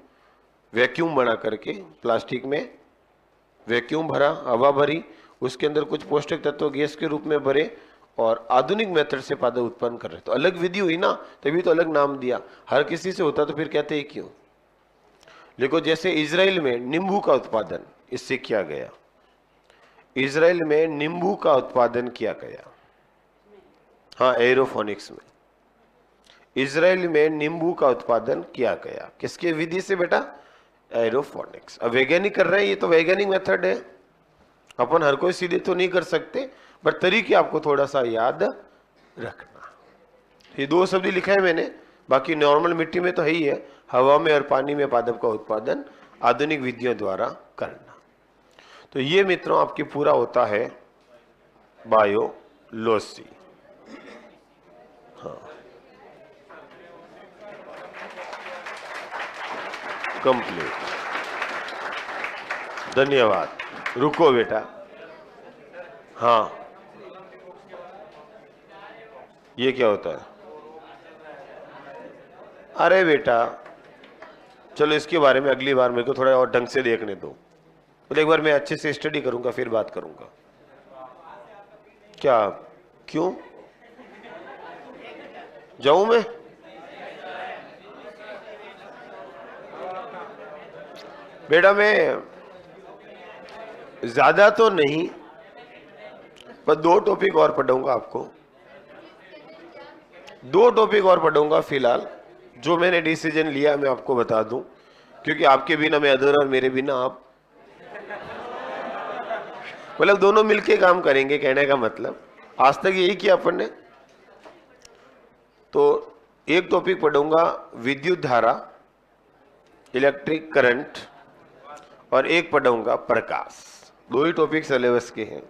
वैक्यूम बना करके, प्लास्टिक में वैक्यूम भरा, हवा भरी, उसके अंदर कुछ पोषक तत्व गैस के रूप में भरे और आधुनिक मेथड से पादप उत्पन्न कर रहे। तो अलग विधि हुई ना, तभी तो अलग नाम दिया। हर किसी से होता तो फिर कहते हैं क्यों। देखो जैसे इजराइल में नींबू का उत्पादन इससे किया गया, इजराइल में नींबू का उत्पादन किया गया, हाँ एरोफोनिक्स में इजराइल में नींबू का उत्पादन किया गया। किसके विधि से बेटा, एरोफोनिक्स। अब वैज्ञानिक कर रहे हैं, ये तो वैज्ञानिक मेथड है, अपन हर कोई सीधे तो नहीं कर सकते, पर तरीके आपको थोड़ा सा याद रखना। ये दो शब्द लिखा है मैंने, बाकी नॉर्मल मिट्टी में तो है ही है, हवा में और पानी में पादप का उत्पादन आधुनिक विधियों द्वारा करना। तो ये मित्रों आपकी पूरा होता है बायोलॉजी। हाँ कंप्लीट, धन्यवाद। रुको बेटा, हाँ ये क्या होता है, अरे बेटा चलो इसके बारे में अगली बार मेरे को थोड़ा और ढंग से देखने दो, तो एक बार मैं अच्छे से स्टडी करूंगा फिर बात करूंगा। क्या, क्यों जाऊं मैं? बेटा मैं ज्यादा तो नहीं, पर 2 टॉपिक और पढ़ूंगा आपको, 2 टॉपिक और पढ़ूंगा फिलहाल। जो मैंने डिसीजन लिया मैं आपको बता दूं, क्योंकि आपके बिना मैं अधूरा और मेरे बिना आप, मतलब दोनों मिलके काम करेंगे, कहने का मतलब आज तक यही किया अपन ने। तो एक टॉपिक पढ़ूंगा विद्युत धारा, इलेक्ट्रिक करंट, और एक पढ़ूंगा प्रकाश। 2 ही टॉपिक सिलेबस के हैं।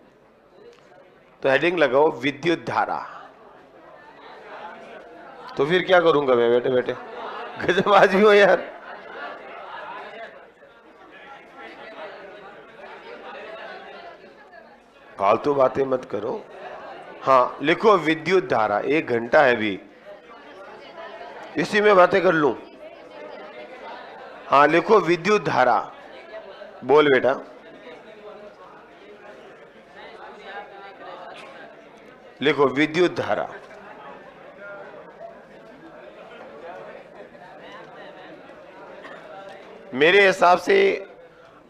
तो हेडिंग लगाओ विद्युत धारा। तो फिर क्या करूंगा मैं बैठे बैठे? गजब आदमी हो यार। फालतू बातें मत करो। हाँ लिखो विद्युत धारा, 1 घंटा है अभी, इसी में बातें कर लूं। हाँ लिखो विद्युत धारा, बोल बेटा। लिखो विद्युत धारा। मेरे हिसाब से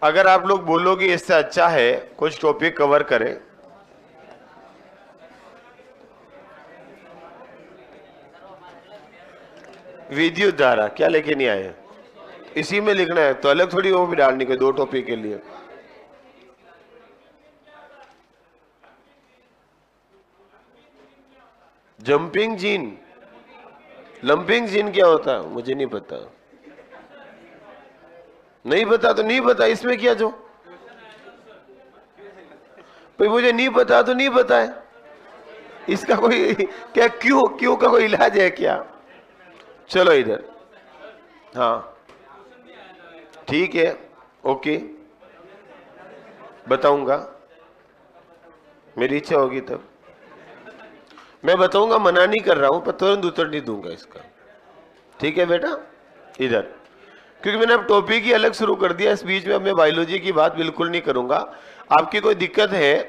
अगर आप लोग बोलोगे इससे अच्छा है कुछ टॉपिक कवर करें। विद्युत धारा क्या लेके नहीं आए? इसी में लिखना है तो अलग थोड़ी वो भी डालनी के 2 टॉपिक के लिए। जंपिंग जीन, लंपिंग जीन क्या होता है मुझे नहीं पता। नहीं पता तो नहीं पता, इसमें क्या जो भाई मुझे नहीं पता तो नहीं पता है, इसका कोई क्या क्यों का कोई इलाज है क्या? चलो इधर। हाँ ठीक है, ओके, बताऊंगा, मेरी इच्छा होगी तब मैं बताऊंगा। मना नहीं कर रहा हूं पर तुरंत उत्तर नहीं दूंगा इसका। ठीक है बेटा, इधर, क्योंकि मैंने अब टॉपिक ही अलग शुरू कर दिया इस बीच में। अब मैं बायोलॉजी की बात बिल्कुल नहीं करूंगा। आपकी कोई दिक्कत है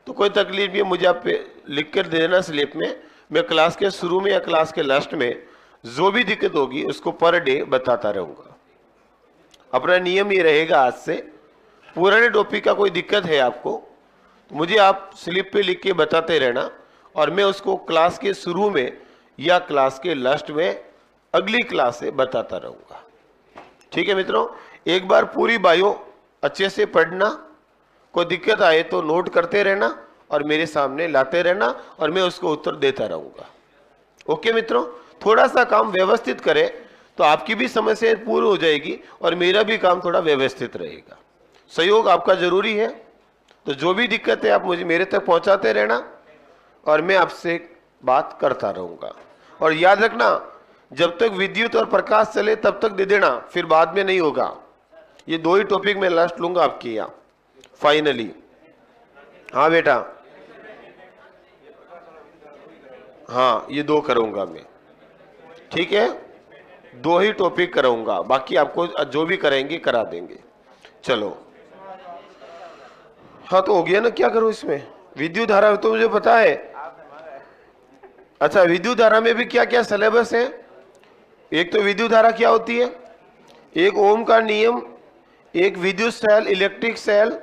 तो कोई तकलीफ भी है, मुझे आप लिख कर दे देना स्लिप में। मैं क्लास के शुरू में या क्लास के लास्ट में जो भी दिक्कत होगी उसको पर डे बताता रहूंगा। अपना नियम ये रहेगा आज से, पुराने टॉपिक का कोई दिक्कत है आपको तो मुझे आप स्लिप पे लिख के बताते रहना, और मैं उसको क्लास के शुरू में या क्लास के लास्ट में अगली क्लास से बताता रहूंगा। ठीक है मित्रों, एक बार पूरी बायो अच्छे से पढ़ना, कोई दिक्कत आए तो नोट करते रहना और मेरे सामने लाते रहना और मैं उसको उत्तर देता रहूंगा। ओके मित्रों, थोड़ा सा काम व्यवस्थित करें तो आपकी भी समस्या पूरी हो जाएगी और मेरा भी काम थोड़ा व्यवस्थित रहेगा। सहयोग आपका जरूरी है, तो जो भी दिक्कत है आप मुझे मेरे तक पहुंचाते रहना और मैं आपसे बात करता रहूंगा। और याद रखना, जब तक विद्युत और प्रकाश चले तब तक दे देना, फिर बाद में नहीं होगा। ये 2 ही टॉपिक मैं लास्ट लूंगा आपके यहाँ फाइनली। हाँ बेटा, हाँ ये 2 करूंगा मैं। ठीक है, 2 ही टॉपिक कराऊंगा, बाकी आपको जो भी कराएंगे करा देंगे। चलो हाँ तो हो गया ना, क्या करूं इसमें? विद्युत धारा तो मुझे पता है। अच्छा, विद्युत धारा में भी क्या क्या सिलेबस है? एक तो विद्युत धारा क्या होती है, एक ओम का नियम, एक विद्युत सेल, इलेक्ट्रिक सेल,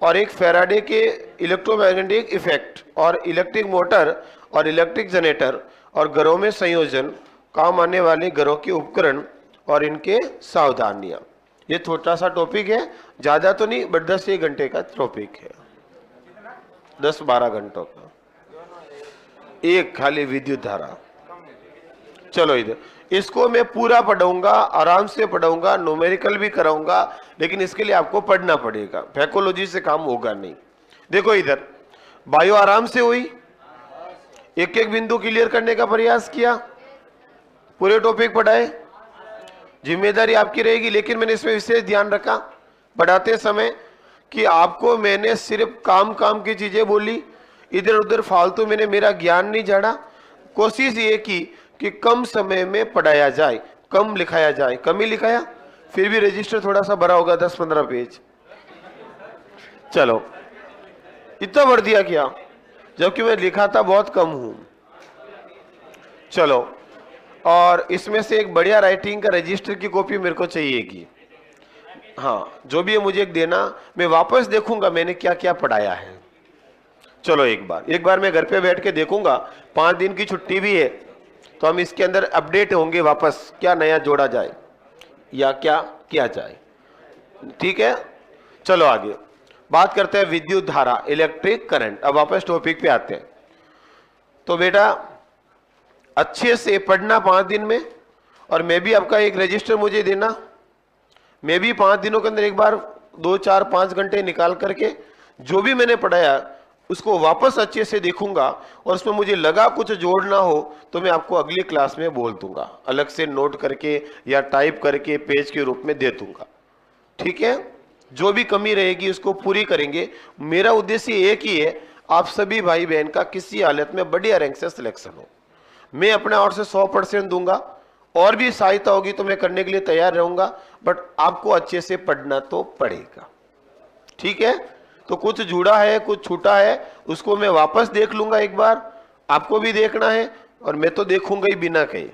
और एक फैराडे के इलेक्ट्रोमैग्नेटिक इफेक्ट, और इलेक्ट्रिक मोटर और इलेक्ट्रिक जनरेटर, और घरों में संयोजन, काम आने वाले घरों के उपकरण और इनके सावधानियां। ये छोटा सा टॉपिक है, ज्यादा तो नहीं बट 10 एक घंटे का टॉपिक है, 10-12 घंटों का एक खाली विद्युत धारा। चलो इधर, इसको मैं पूरा पढ़ाऊंगा, आराम से पढ़ाऊंगा, न्यूमेरिकल भी कराऊंगा, लेकिन इसके लिए आपको पढ़ना पड़ेगा, फैकोलॉजी से काम होगा नहीं। देखो इधर, बायो आराम से हुई, एक एक बिंदु क्लियर करने का प्रयास किया, पूरे टॉपिक पढ़ाए, जिम्मेदारी आपकी रहेगी। लेकिन मैंने इसमें विशेष ध्यान रखा पढ़ाते समय कि आपको मैंने सिर्फ काम की चीजें बोली, इधर उधर फालतू मैंने मेरा ज्ञान नहीं झाड़ा। कोशिश ये की कि कम समय में पढ़ाया जाए, कम लिखाया जाए। कम ही लिखाया, फिर भी रजिस्टर थोड़ा सा भरा होगा, 10-15 पेज। चलो इतना भर दिया क्या, जबकि मैं लिखा था बहुत कम हूं। चलो, और इसमें से एक बढ़िया राइटिंग का रजिस्टर की कॉपी मेरे को चाहिएगी। हाँ, जो भी है मुझे एक देना, मैं वापस देखूंगा मैंने क्या क्या पढ़ाया है। चलो एक बार मैं घर पे बैठ के देखूंगा, 5 दिन की छुट्टी भी है तो हम इसके अंदर अपडेट होंगे वापस, क्या नया जोड़ा जाए या क्या किया जाए। ठीक है, चलो आगे बात करते हैं विद्युत धारा, इलेक्ट्रिक करंट। अब वापस टॉपिक पे आते हैं। तो बेटा अच्छे से पढ़ना 5 दिन में, और मैं भी आपका एक रजिस्टर मुझे देना। मैं भी 5 दिनों के अंदर एक बार 2, 4, 5 घंटे निकाल करके जो भी मैंने पढ़ाया उसको वापस अच्छे से देखूंगा और उसमें मुझे लगा कुछ जोड़ना हो तो मैं आपको अगली क्लास में बोल दूंगा, अलग से नोट करके या टाइप करके पेज के रूप में दे दूंगा। ठीक है, जो भी कमी रहेगी उसको पूरी करेंगे। मेरा उद्देश्य एक ही है, आप सभी भाई बहन का किसी हालत में बढ़िया रैंक से सिलेक्शन हो। मैं अपने और से 100% दूंगा, और भी सहायता होगी तो मैं करने के लिए तैयार रहूंगा, बट आपको अच्छे से पढ़ना तो पड़ेगा। ठीक है, तो कुछ जुड़ा है कुछ छूटा है उसको मैं वापस देख लूंगा एक बार, आपको भी देखना है और मैं तो देखूंगा ही बिना कहे।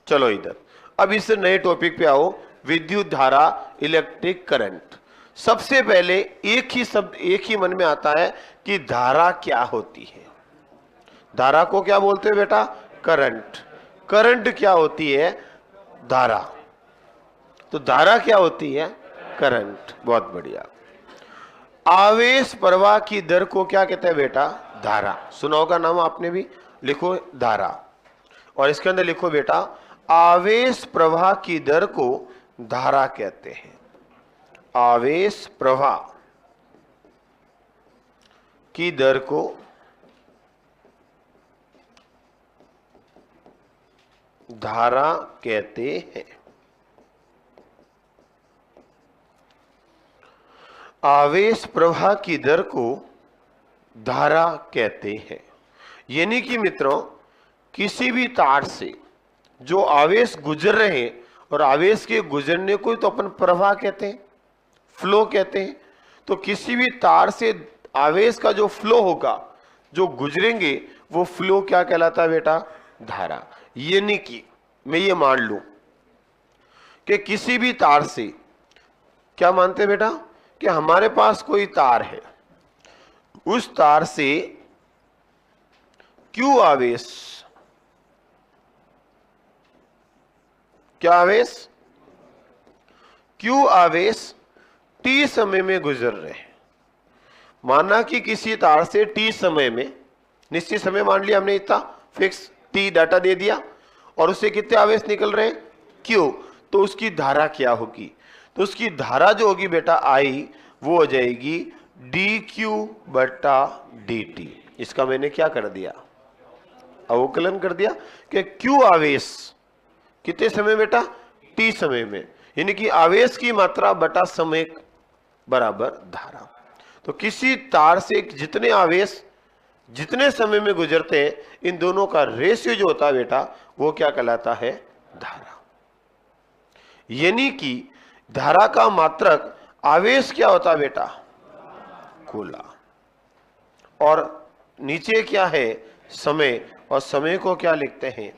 चलो इधर, अब इस नए टॉपिक पे आओ, विद्युत धारा, इलेक्ट्रिक करंट। सबसे पहले एक ही शब्द एक ही मन में आता है कि धारा क्या होती है। धारा को क्या बोलते हैं बेटा? करंट। करंट क्या होती है? धारा। तो धारा क्या होती है? करंट। बहुत बढ़िया। आवेश प्रवाह की दर को क्या कहते हैं बेटा? धारा। सुना होगा नाम आपने भी, लिखो धारा, और इसके अंदर लिखो बेटा आवेश प्रवाह की दर को धारा कहते हैं। आवेश प्रवाह की दर को धारा कहते हैं। आवेश प्रवाह की दर को धारा कहते हैं। यानी कि मित्रों, किसी भी तार से जो आवेश गुजर रहे हैं, और आवेश के गुजरने को तो अपन प्रवाह कहते हैं, फ्लो कहते हैं। तो किसी भी तार से आवेश का जो फ्लो होगा, जो गुजरेंगे, वो फ्लो क्या कहलाता है बेटा? धारा। यानी कि मैं ये मान लूं कि किसी भी तार से, क्या मानते हैं बेटा? कि हमारे पास कोई तार है, उस तार से क्यू आवेश, क्या आवेश? क्यू आवेश टी समय में गुजर रहे हैं। माना कि किसी तार से टी समय में, निश्चित समय मान लिया हमने, इतना फिक्स टी डाटा दे दिया, और उससे कितने आवेश निकल रहे हैं? क्यू। तो उसकी धारा क्या होगी? तो उसकी धारा जो होगी बेटा आई, वो हो जाएगी डी क्यू बटा डी टी। इसका मैंने क्या कर दिया? अवकलन कर दिया कि क्यू आवेश कितने समय बेटा? टी समय में, यानी कि आवेश की मात्रा बटा समय बराबर धारा। तो किसी तार से जितने आवेश जितने समय में गुजरते हैं, इन दोनों का रेशियो जो होता है बेटा, वो क्या कहलाता है? धारा। यानी कि धारा का मात्रक आवेश क्या होता है बेटा? कूलम। और नीचे क्या है? समय, और समय को क्या लिखते हैं?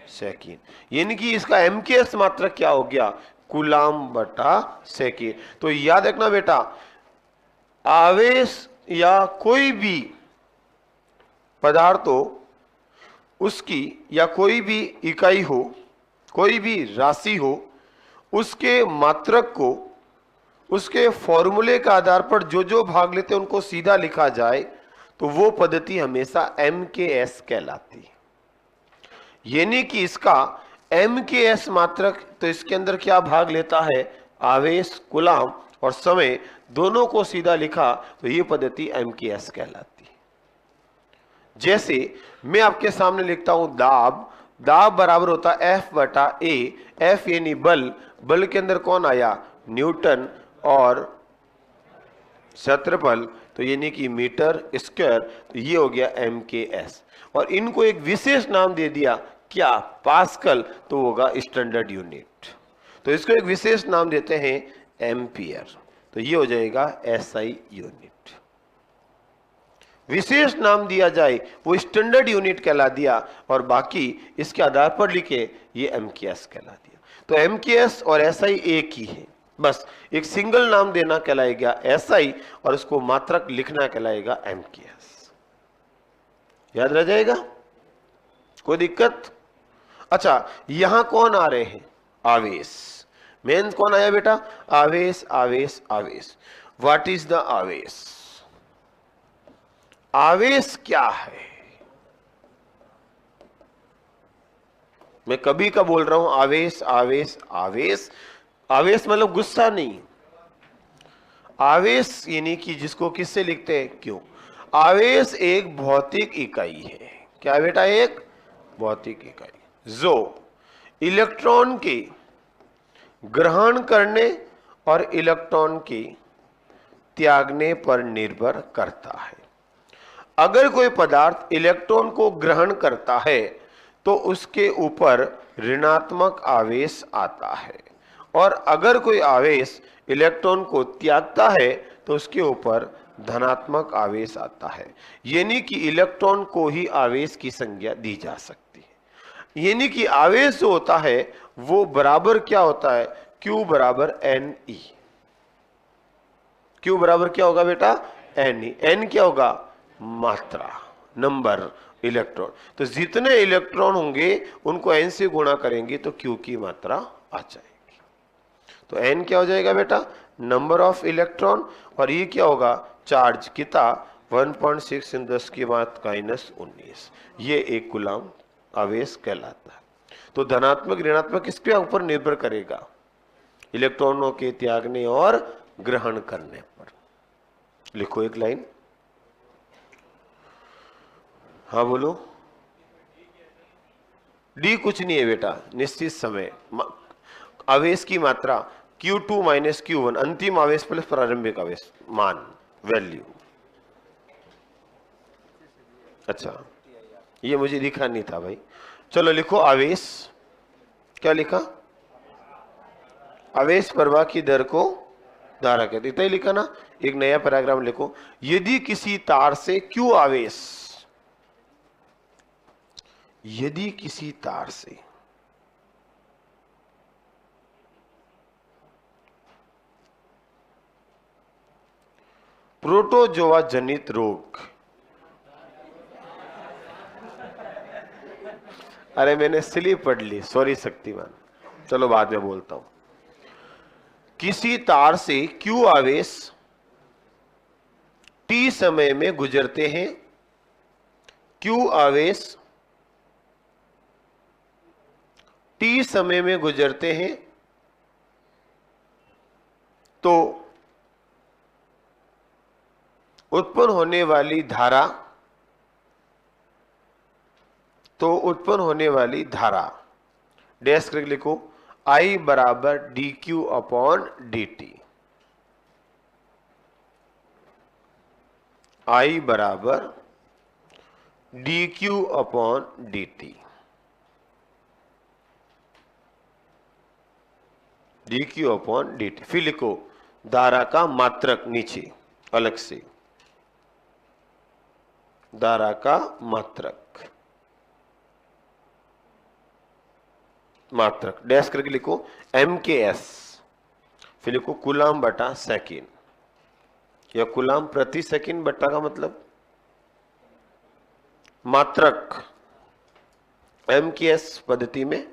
सेकेंड। यानी कि इसका एमकेएस मात्रक क्या हो गया? कूलम बटा सेकेंड। तो याद रखना बेटा, आवेश या कोई भी पदार्थ हो, उसकी या कोई भी इकाई हो, कोई भी राशि हो, उसके मात्रक को उसके फॉर्मूले के आधार पर जो जो भाग लेते हैं उनको सीधा लिखा जाए तो वो पद्धति हमेशा एमकेएस कहलाती है। यानी कि इसका एमकेएस मात्रक, तो इसके अंदर क्या भाग लेता है? आवेश, कूलम और समय, दोनों को सीधा लिखा तो ये पद्धति एमकेएस कहलाती है। जैसे मैं आपके सामने लिखता हूं दाब, दाब बराबर होता है एफ बटा ए। एफ यानी बल, बल के अंदर कौन आया? न्यूटन, और क्षेत्रफल तो यानी कि मीटर स्क्वायर, तो ये हो गया एमकेएस। और इनको एक विशेष नाम दे दिया, क्या? पास्कल, तो होगा स्टैंडर्ड यूनिट। तो इसको एक विशेष नाम देते हैं एम्पियर, तो ये हो जाएगा एसआई यूनिट। विशेष नाम दिया जाए वो स्टैंडर्ड यूनिट कहला दिया, और बाकी इसके आधार पर लिखे ये एमकेएस कहला दिया। तो एमकेएस और एसआई एक ही है, बस एक सिंगल नाम देना कहलाएगा एसआई, और उसको मात्रक लिखना कहलाएगा एमकेएस। याद रह जाएगा? कोई दिक्कत? अच्छा, यहां कौन आ रहे हैं? आवेश। मेन कौन आया बेटा? आवेश, आवेश, आवेश। व्हाट इज द आवेश? आवेश क्या है? मैं कभी का बोल रहा हूं आवेश, आवेश, आवेश। आवेश मतलब गुस्सा नहीं, आवेश यानी कि जिसको किससे लिखते हैं? क्यों। आवेश एक भौतिक इकाई है। क्या बेटा? एक भौतिक इकाई जो इलेक्ट्रॉन के ग्रहण करने और इलेक्ट्रॉन के त्यागने पर निर्भर करता है। अगर कोई पदार्थ इलेक्ट्रॉन को ग्रहण करता है तो उसके ऊपर ऋणात्मक आवेश आता है, और अगर कोई आवेश इलेक्ट्रॉन को त्यागता है तो उसके ऊपर धनात्मक आवेश आता है। यानी कि इलेक्ट्रॉन को ही आवेश की संज्ञा दी जा सकती है। यानी कि आवेश जो होता है वो बराबर क्या होता है? Q बराबर NE। Q बराबर क्या होगा बेटा? NE। N क्या होगा? मात्रा, नंबर इलेक्ट्रॉन। तो जितने इलेक्ट्रॉन होंगे उनको N से गुणा करेंगे तो Q की मात्रा आ जाएगी। तो N क्या हो जाएगा बेटा? नंबर ऑफ इलेक्ट्रॉन, और ये क्या होगा? चार्ज कितना? 1.6 × 10⁻⁻19। ये एक कूलम आवेश कहलाता है। तो धनात्मक ऋणात्मक किसके ऊपर निर्भर करेगा? इलेक्ट्रॉनों के त्यागने और ग्रहण करने पर। लिखो एक लाइन। हाँ बोलो। डी कुछ नहीं है बेटा, निश्चित समय आवेश की मात्रा Q2 - Q1, अंतिम आवेश प्लस प्रारंभिक आवेश मान, वैल्यू। अच्छा, ये मुझे लिखा नहीं था भाई। चलो लिखो आवेश। क्या लिखा? आवेश प्रवाह की दर को धारा कहते, इतना ही लिखा ना। एक नया पैराग्राफ लिखो। यदि किसी तार से Q आवेश, यदि किसी तार से प्रोटोजोआ जनित रोग, अरे मैंने स्लिप पढ़ ली, सॉरी शक्तिमान, चलो बाद में बोलता हूं। किसी तार से Q आवेश T समय में गुजरते हैं, Q आवेश T समय में गुजरते हैं, तो उत्पन्न होने वाली धारा डैश करके लिखो I बराबर dQ/dt। I बराबर dQ/dt। dQ/dt। फिर लिखो धारा का मात्रक नीचे अलग से, धारा का मात्रक डैश करके लिखो MKS। फिर लिखो कूलम बटा सेकेंड, या कूलम प्रति सेकेंड बटा का मतलब मात्रक। MKS पद्धति में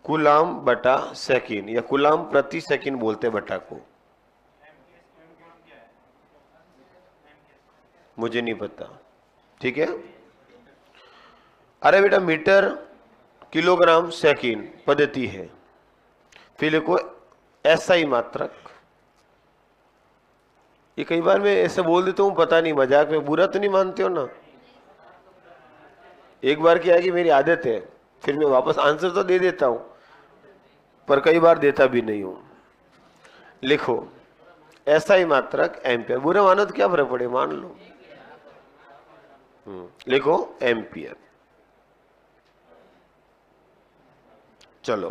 कूलम बटा सेकेंड या कूलम प्रति सेकेंड बोलते बटा को, मुझे नहीं पता, ठीक है। अरे बेटा मीटर किलोग्राम सेकेंड पद्धति है। फिर लिखो SI मात्रक। ये कई बार मैं ऐसे बोल देता हूँ, पता नहीं मजाक में, बुरा तो नहीं मानते हो ना? एक बार क्या है कि मेरी आदत है, फिर मैं वापस आंसर तो दे देता हूँ पर कई बार देता भी नहीं हूँ। लिखो SI मात्रक एम्पियर। बुरा मानो तो क्या फर्क पड़े, मान लो। लिखो एम्पियर। चलो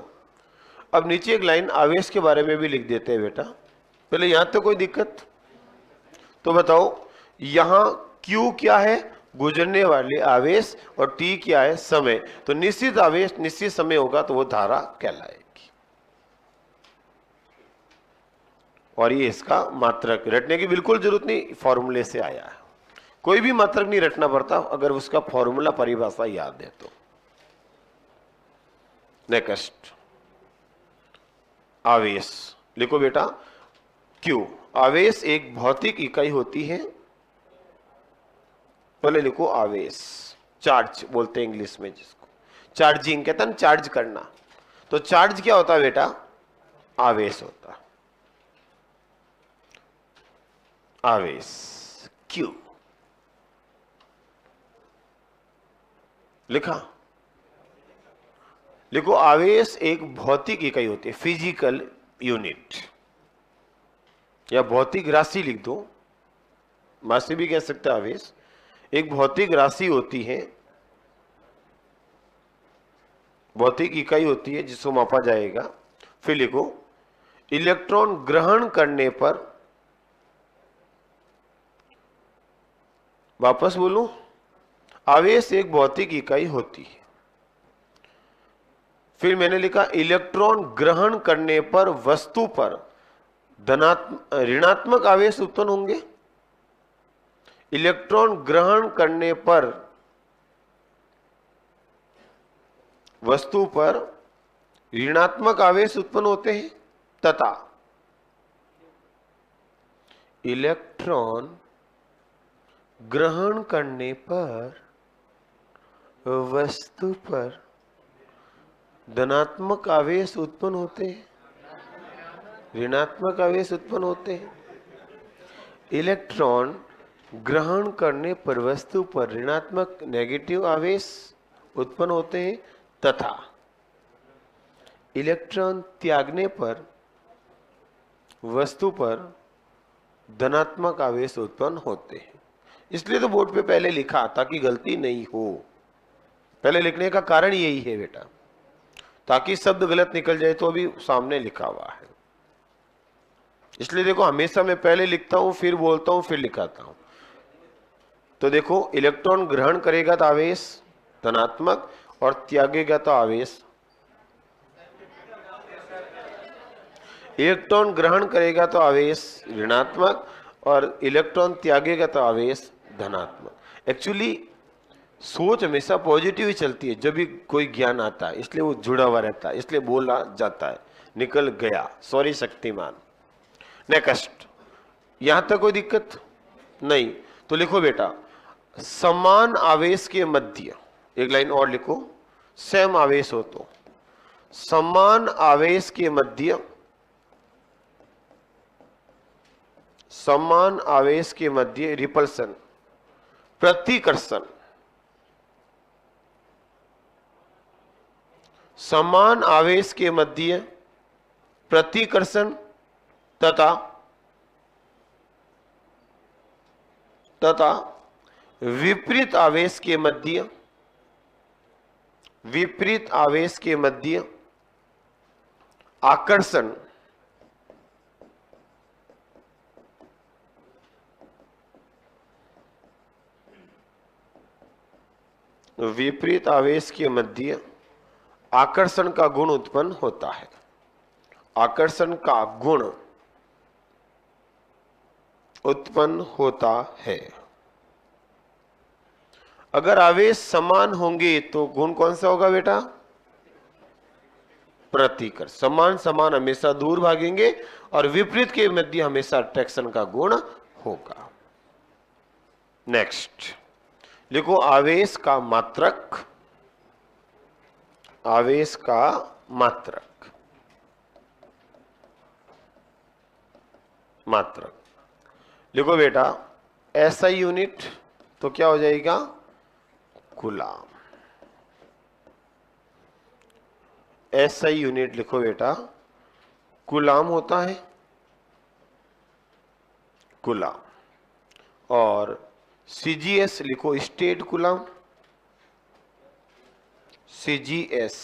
अब नीचे एक लाइन आवेश के बारे में भी लिख देते हैं बेटा। पहले यहां तो कोई दिक्कत? तो बताओ यहां Q क्या है? गुजरने वाले आवेश, और T क्या है? समय। तो निश्चित आवेश निश्चित समय होगा तो वो धारा कहलाएगी। और ये इसका मात्रक, रटने की बिल्कुल जरूरत नहीं, फॉर्मूले से आया है। कोई भी मात्रक नहीं रटना पड़ता अगर उसका फॉर्मूला परिभाषा याद है तो। नेक्स्ट आवेश लिखो बेटा Q। आवेश एक भौतिक इकाई होती है। पहले लिखो आवेश, चार्ज बोलते हैं इंग्लिश में जिसको, चार्जिंग कहते हैं, चार्ज करना। तो चार्ज क्या होता है बेटा? आवेश होता है, आवेश Q। लिखा? देखो, आवेश एक भौतिक इकाई होती है, फिजिकल यूनिट, या भौतिक राशि लिख दो, मासे भी कह सकते हैं। आवेश एक भौतिक राशि होती है, भौतिक इकाई होती है जिसको मापा जाएगा। फिर लिखो, इलेक्ट्रॉन ग्रहण करने पर, वापस बोलूं, आवेश एक भौतिक इकाई होती है। फिर मैंने लिखा, इलेक्ट्रॉन ग्रहण करने पर वस्तु पर ऋणात्मक आवेश उत्पन्न होंगे। इलेक्ट्रॉन ग्रहण करने पर वस्तु पर ऋणात्मक आवेश उत्पन्न होते हैं, तथा इलेक्ट्रॉन ग्रहण करने पर वस्तु पर धनात्मक आवेश उत्पन्न होते हैं, ऋणात्मक आवेश उत्पन्न होते हैं। इलेक्ट्रॉन ग्रहण करने पर वस्तु पर ऋणात्मक नेगेटिव आवेश उत्पन्न होते हैं, तथा इलेक्ट्रॉन त्यागने पर वस्तु पर धनात्मक आवेश उत्पन्न होते हैं। इसलिए तो बोर्ड पे पहले लिखा, ताकि गलती नहीं हो। पहले लिखने का कारण यही है बेटा, ताकि शब्द गलत निकल जाए तो अभी सामने लिखा हुआ है। इसलिए देखो, हमेशा मैं पहले लिखता हूं, फिर बोलता हूं, फिर लिखाता हूं। तो देखो, इलेक्ट्रॉन ग्रहण करेगा तो आवेश धनात्मक, और त्यागेगा तो आवेश, इलेक्ट्रॉन ग्रहण करेगा तो आवेश ऋणात्मक, और इलेक्ट्रॉन त्यागेगा तो आवेश धनात्मक। एक्चुअली सोच हमेशा पॉजिटिव ही चलती है जब भी कोई ज्ञान आता है, इसलिए वो जुड़ा हुआ रहता है, इसलिए बोला जाता है। निकल गया, सॉरी शक्तिमान। नेक्स्ट, यहां तक कोई दिक्कत नहीं? तो लिखो बेटा, समान आवेश के मध्य, एक लाइन और लिखो, सेम आवेश हो तो समान आवेश के मध्य, समान आवेश के मध्य रिपल्सन, प्रतिकर्षण, समान आवेश के मध्य प्रतिकर्षण तथा विपरीत आवेश के मध्य, विपरीत आवेश के मध्य आकर्षण, विपरीत आवेश के मध्य आकर्षण का गुण उत्पन्न होता है। आकर्षण का गुण उत्पन्न होता है। अगर आवेश समान होंगे तो गुण कौन सा होगा बेटा? प्रतिकर्ष। समान समान हमेशा दूर भागेंगे, और विपरीत के मध्य हमेशा अट्रैक्शन का गुण होगा। नेक्स्ट लिखो, आवेश का मात्रक, आवेश का मात्रक, मात्रक लिखो बेटा, SI यूनिट तो क्या हो जाएगा? कूलाम। SI यूनिट लिखो बेटा, कूलाम होता है, कूलाम। और CGS लिखो, state coulomb, CGS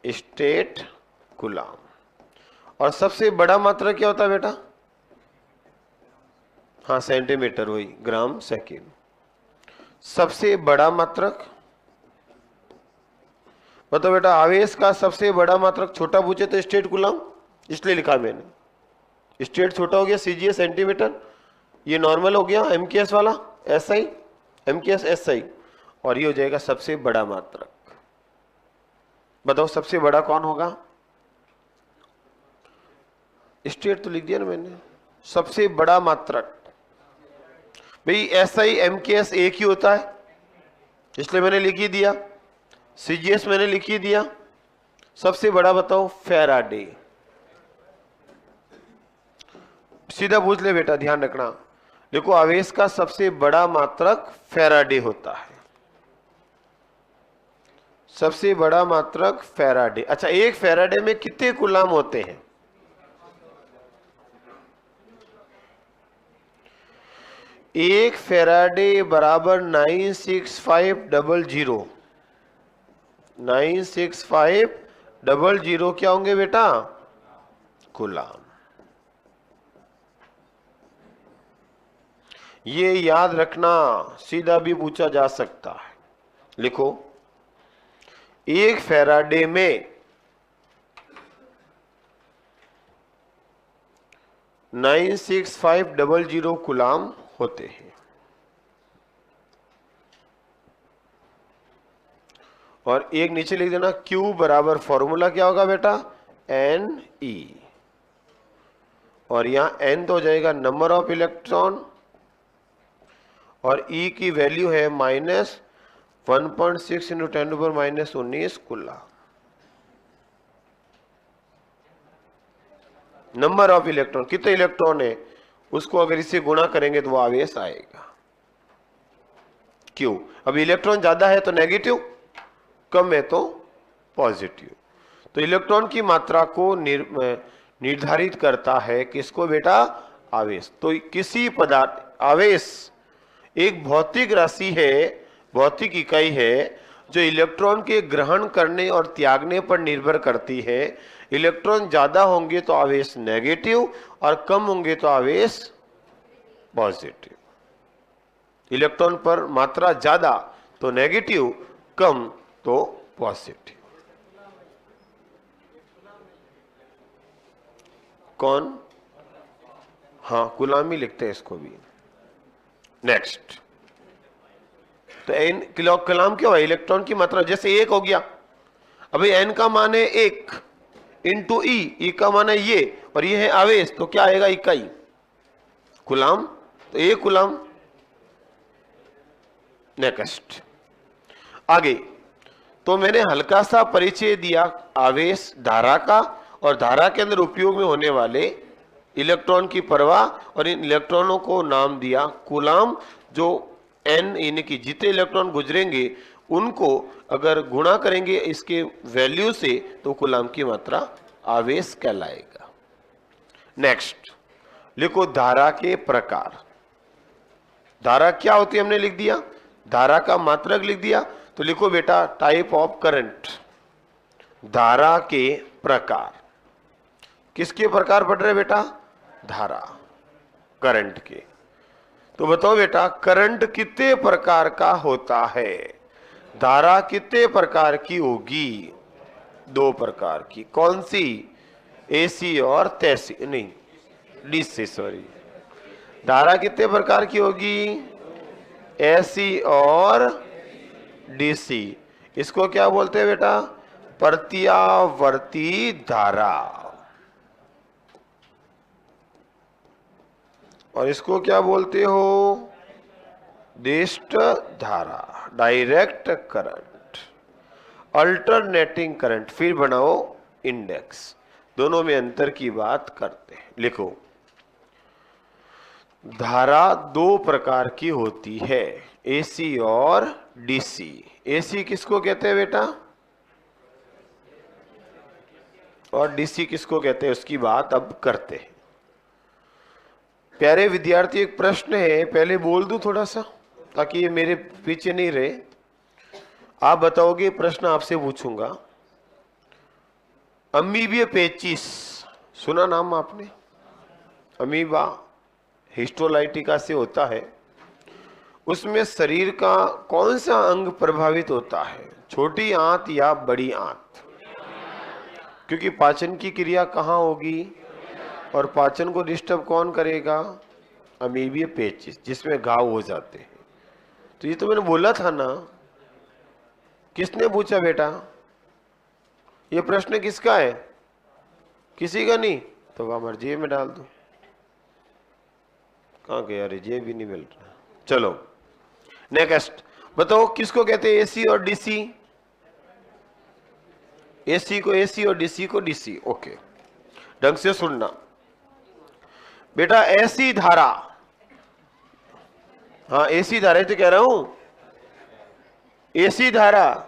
state coulomb. और सबसे बड़ा मात्रक क्या होता है बेटा? हाँ, सेंटीमीटर, वही ग्राम सेकेंड। सबसे बड़ा मात्रक बताओ बेटा, आवेश का सबसे बड़ा मात्रक छोटा पूछे तो स्टेट कूलाम, इसलिए लिखा मैंने। स्टेट छोटा हो गया, CGS सेंटीमीटर, ये नॉर्मल हो गया MKS वाला SI, MKS SI, और ये हो जाएगा सबसे बड़ा मात्रक। बताओ सबसे बड़ा कौन होगा? स्टेट तो लिख दिया ना मैंने। सबसे बड़ा मात्रक भाई SI MKS एक ही होता है, इसलिए मैंने लिख ही दिया। CGS मैंने लिख ही दिया। सबसे बड़ा बताओ? फैराडे। सीधा पूछ ले बेटा, ध्यान रखना, देखो आवेश का सबसे बड़ा मात्रक फैराडे होता है, सबसे बड़ा मात्रक फैराडे। अच्छा, एक फैराडे में कितने कूलाम होते हैं? एक फैराडे बराबर 96500। 96500 क्या होंगे बेटा? कूलाम। ये याद रखना, सीधा भी पूछा जा सकता है। लिखो, एक फैराडे में 96500 कूलाम होते हैं। और एक नीचे लिख देना, Q बराबर फॉर्मूला क्या होगा बेटा? Ne। और यहां N तो हो जाएगा नंबर ऑफ इलेक्ट्रॉन, और E की वैल्यू है -1.6 into 10⁻⁻19 coulomb. Number of electron, कितने इलेक्ट्रॉन है उसको अगर इससे गुणा करेंगे तो वो आवेश आएगा। क्यों? अब इलेक्ट्रॉन ज्यादा है तो नेगेटिव, कम है तो पॉजिटिव। तो इलेक्ट्रॉन की मात्रा को निर्धारित करता है किसको बेटा? आवेश। तो किसी पदार्थ, आवेश एक भौतिक राशि है, भौतिक इकाई है जो इलेक्ट्रॉन के ग्रहण करने और त्यागने पर निर्भर करती है। इलेक्ट्रॉन ज्यादा होंगे तो आवेश नेगेटिव और कम होंगे तो आवेश पॉजिटिव। इलेक्ट्रॉन पर मात्रा ज्यादा तो नेगेटिव, कम तो पॉजिटिव। कौन? हाँ, गुलामी लिखते हैं इसको भी। नेक्स्ट, तो एन किलो कलाम क्या हुआ? इलेक्ट्रॉन की मात्रा। जैसे एक हो गया, अभी एन का मान है 1 इंटू ई का मान है ये, और ये है आवेश, तो क्या आएगा? इकाई कूलाम, तो 1 कूलाम। नेक्स्ट, आगे तो मैंने हल्का सा परिचय दिया आवेश धारा का, और धारा के अंदर उपयोग में होने वाले इलेक्ट्रॉन की परवाह, और इन इलेक्ट्रॉनों को नाम दिया कूलाम। जो एन यानी कि जितने इलेक्ट्रॉन गुजरेंगे उनको अगर गुणा करेंगे इसके वैल्यू से तो कूलाम की मात्रा आवेश कहलाएगा। नेक्स्ट, लिखो धारा के प्रकार। धारा क्या होती है हमने लिख दिया, धारा का मात्रक लिख दिया। तो लिखो बेटा टाइप ऑफ करंट। धारा के प्रकार, किसके प्रकार पढ़ रहे बेटा? धारा, करंट के। तो बताओ बेटा करंट कितने प्रकार का होता है? धारा कितने प्रकार की होगी? 2 प्रकार की। कौन सी? एसी और तैसी, नहीं डीसी, सॉरी। धारा कितने प्रकार की होगी? एसी और डीसी। इसको क्या बोलते हैं बेटा? प्रत्यावर्ती धारा। और इसको क्या बोलते हो? दिष्ट धारा, डायरेक्ट करंट, अल्टरनेटिंग करंट। फिर बनाओ इंडेक्स, दोनों में अंतर की बात करते हैं। लिखो धारा 2 प्रकार की होती है, एसी और डीसी। एसी किसको कहते हैं बेटा? और डीसी किसको कहते हैं उसकी बात अब करते हैं। प्यारे विद्यार्थी, एक प्रश्न है, पहले बोल दूं थोड़ा सा ताकि ये मेरे पीछे नहीं रहे। आप बताओगे, प्रश्न आपसे पूछूंगा। अमीबिया पेचिस सुना नाम आपने? अमीबा हिस्टोलाइटिका से होता है। उसमें शरीर का कौन सा अंग प्रभावित होता है? छोटी आंत या बड़ी आंत? क्योंकि पाचन की क्रिया कहाँ होगी और पाचन को डिस्टर्ब कौन करेगा? अमीबिया पेचिस, जिसमें घाव हो जाते हैं। तो ये तो मैंने बोला था ना। किसने पूछा बेटा? ये प्रश्न किसका है? किसी का नहीं? तो वह हमारे जेब में डाल दो। कहाँ गया? अरे जेब भी नहीं मिल रहा। चलो नेक्स्ट, बताओ किसको कहते हैं एसी और डीसी? एसी को एसी और डीसी को डीसी। ओके, ढंग से सुनना बेटा। ऐसी धारा हाँ एसी धारा तो कह रहा हूं, एसी धारा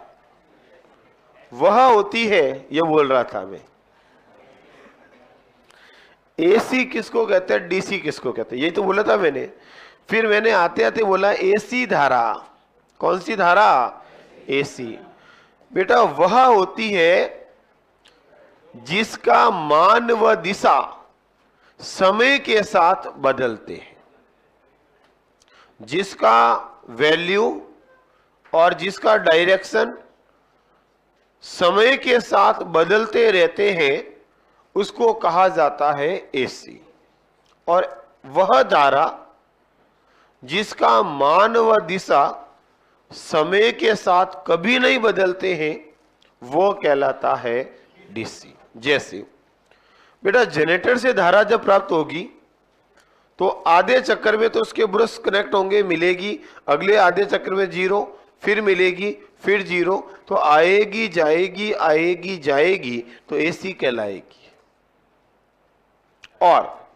वह होती है, ये बोल रहा था मैं। एसी किसको कहते हैं, डीसी किसको कहते हैं, यही तो बोला था मैंने। फिर मैंने आते आते बोला एसी धारा, कौन सी धारा, एसी। बेटा वह होती है जिसका मान व दिशा समय के साथ बदलते हैं, जिसका वैल्यू और जिसका डायरेक्शन समय के साथ बदलते रहते हैं, उसको कहा जाता है एसी। और वह धारा जिसका मान व दिशा समय के साथ कभी नहीं बदलते हैं, वो कहलाता है डीसी। जैसे बेटा जनरेटर से धारा जब प्राप्त होगी तो आधे चक्कर में तो उसके ब्रश कनेक्ट होंगे, मिलेगी, अगले आधे चक्कर में जीरो, फिर मिलेगी, फिर जीरो, तो आएगी जाएगी आएगी जाएगी, तो एसी कहलाएगी। और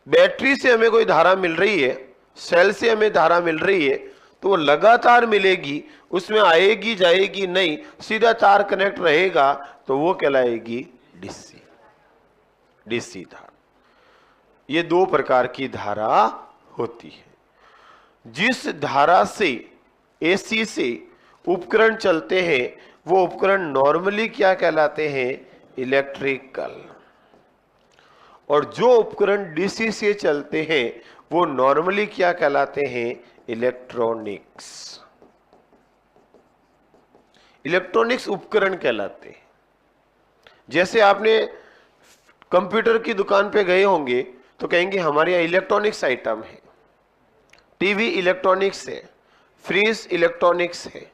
बैटरी से हमें कोई धारा मिल रही है, सेल से हमें धारा मिल रही है, तो वो लगातार मिलेगी, उसमें आएगी जाएगी नहीं, सीधा तार कनेक्ट रहेगा, तो वो कहलाएगी डीसी, डीसी धारा। ये दो प्रकार की धारा होती है। जिस धारा से, एसी से उपकरण चलते हैं, वो उपकरण नॉर्मली क्या कहलाते हैं, इलेक्ट्रिकल। और जो उपकरण डीसी से चलते हैं वो नॉर्मली क्या कहलाते हैं, इलेक्ट्रॉनिक्स। इलेक्ट्रॉनिक्स उपकरण कहलाते हैं। जैसे आपने कंप्यूटर की दुकान पे गए होंगे तो कहेंगे हमारे यहाँ इलेक्ट्रॉनिक्स आइटम है, टीवी इलेक्ट्रॉनिक्स है, फ्रिज इलेक्ट्रॉनिक्स है।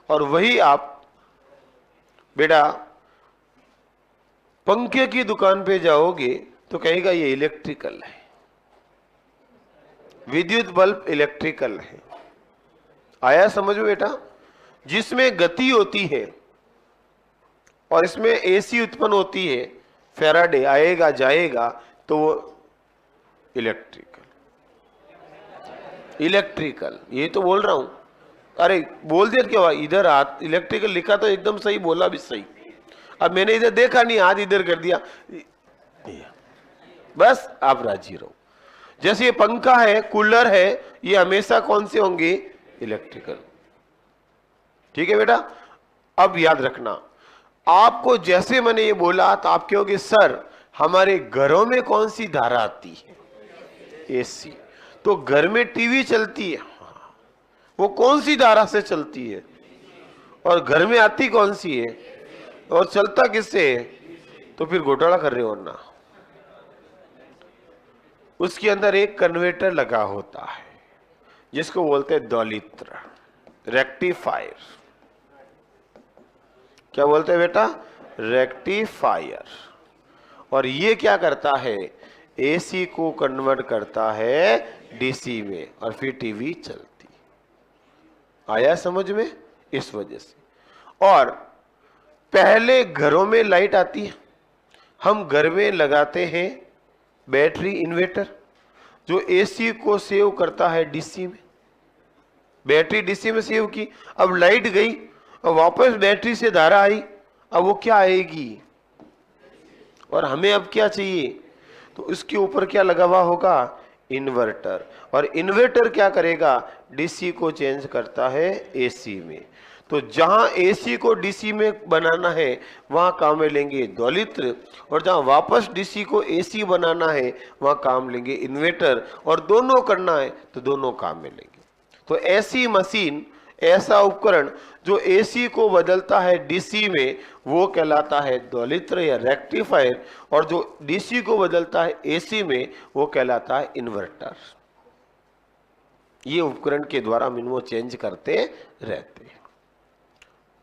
और वही आप बेटा पंखे की दुकान पे जाओगे तो कहेगा ये इलेक्ट्रिकल है, विद्युत बल्ब इलेक्ट्रिकल है। आया समझ में बेटा? जिसमें गति होती है और इसमें एसी उत्पन्न होती है, फैराडे आएगा जाएगा, तो वो इलेक्ट्रिकल, इलेक्ट्रिकल, ये तो बोल रहा हूं। अरे बोल दिया क्या, इधर हाथ इलेक्ट्रिकल लिखा तो एकदम सही, बोला भी सही। अब मैंने इधर देखा नहीं, हाथ इधर कर दिया, बस आप राजी रहो। जैसे ये पंखा है, कूलर है, ये हमेशा कौन से होंगे, इलेक्ट्रिकल। ठीक है बेटा? अब याद रखना, आपको जैसे मैंने ये बोला तो आप कहोगे सर हमारे घरों में कौन सी धारा आती है, एसी। तो घर में टीवी चलती है, वो कौन सी धारा से चलती है, और घर में आती कौन सी है, और चलता किससे है? तो फिर घोटाला कर रहे हो ना। उसके अंदर एक कन्वर्टर लगा होता है जिसको बोलते हैं दोलित्र, रेक्टिफायर। क्या बोलते हैं बेटा? रेक्टिफायर। और ये क्या करता है, एसी को कन्वर्ट करता है डीसी में, और फिर टीवी चलती। आया समझ में? इस वजह से। और पहले घरों में लाइट आती है, हम घर में लगाते हैं बैटरी इन्वर्टर, जो एसी को सेव करता है डीसी में। बैटरी डीसी में सेव की, अब लाइट गई और वापस बैटरी से धारा आई, अब वो क्या आएगी, और हमें अब क्या चाहिए, तो उसके ऊपर क्या लगा हुआ होगा, इन्वर्टर। और इन्वर्टर क्या करेगा, डीसी को चेंज करता है एसी में। तो जहां एसी को डीसी में बनाना है वहां काम में लेंगे दोलित्र, और जहां वापस डीसी को एसी बनाना है वहां काम लेंगे इन्वर्टर। और दोनों करना है तो दोनों काम में लेंगे। तो ऐसी मशीन, ऐसा उपकरण जो एसी को बदलता है डीसी में, वो कहलाता है दोलित्र या रेक्टिफायर, और जो डीसी को बदलता है एसी में वो कहलाता है इन्वर्टर। ये उपकरण के द्वारा हम इनको चेंज करते रहते हैं।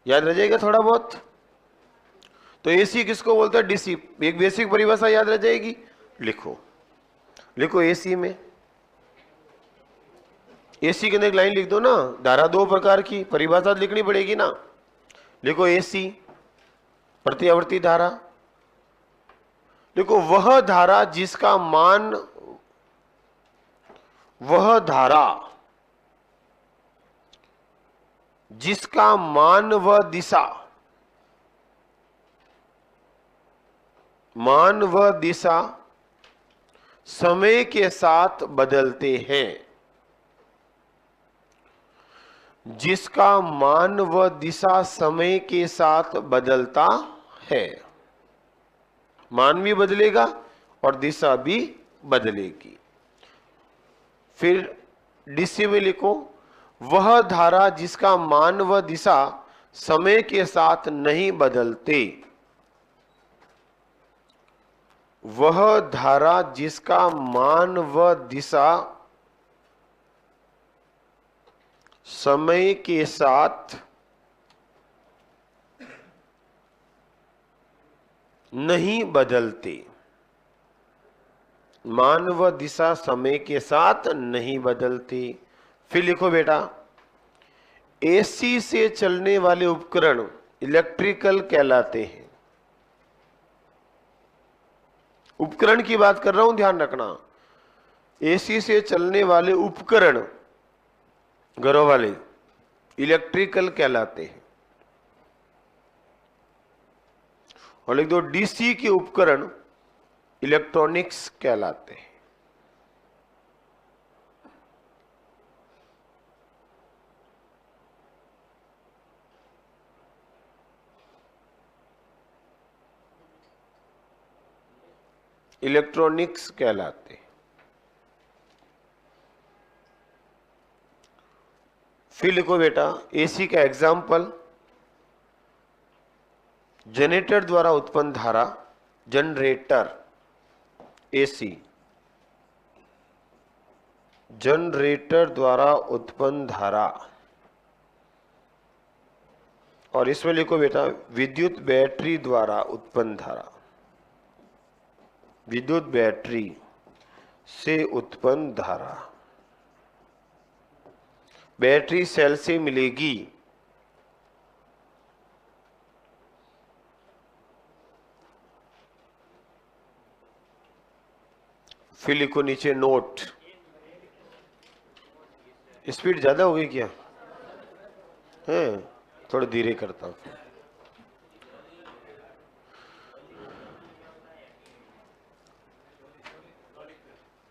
याद रह जाएगा थोड़ा बहुत? तो एसी किसको बोलता है, डीसी। एक बेसिक परिभाषा याद रह जाएगी, लिखो लिखो। एसी में, एसी के अंदर एक लाइन लिख दो ना, धारा दो प्रकार की, परिभाषा लिखनी पड़ेगी ना। लिखो एसी, प्रतिवर्ती धारा। लिखो वह धारा जिसका मान वह धारा जिसका मान व दिशा समय के साथ बदलते हैं, जिसका मान व दिशा समय के साथ बदलता है। मान भी बदलेगा और दिशा भी बदलेगी। फिर डीसी में लिखो, वह धारा जिसका मान व दिशा समय के साथ नहीं बदलते। वह धारा जिसका मान व दिशा समय के साथ नहीं बदलते। मान व दिशा समय के साथ नहीं बदलती। फिर लिखो बेटा, एसी से चलने वाले उपकरण इलेक्ट्रिकल कहलाते हैं। उपकरण की बात कर रहा हूं, ध्यान रखना। एसी से चलने वाले उपकरण घरों वाले इलेक्ट्रिकल कहलाते हैं। और लिख दो, डीसी के उपकरण इलेक्ट्रॉनिक्स कहलाते हैं। इलेक्ट्रॉनिक्स कहलाते हैं। फिर लिखो बेटा, एसी का एग्जाम्पल, जनरेटर द्वारा उत्पन्न धारा, जनरेटर एसी, जनरेटर द्वारा उत्पन्न धारा। और इसमें लिखो बेटा, विद्युत बैटरी द्वारा उत्पन्न धारा, विद्युत बैटरी से उत्पन्न धारा। बैटरी सेल से मिलेगी। फिर लिखो नीचे नोट। स्पीड ज्यादा हो गई क्या है? थोड़ा धीरे करता हूं।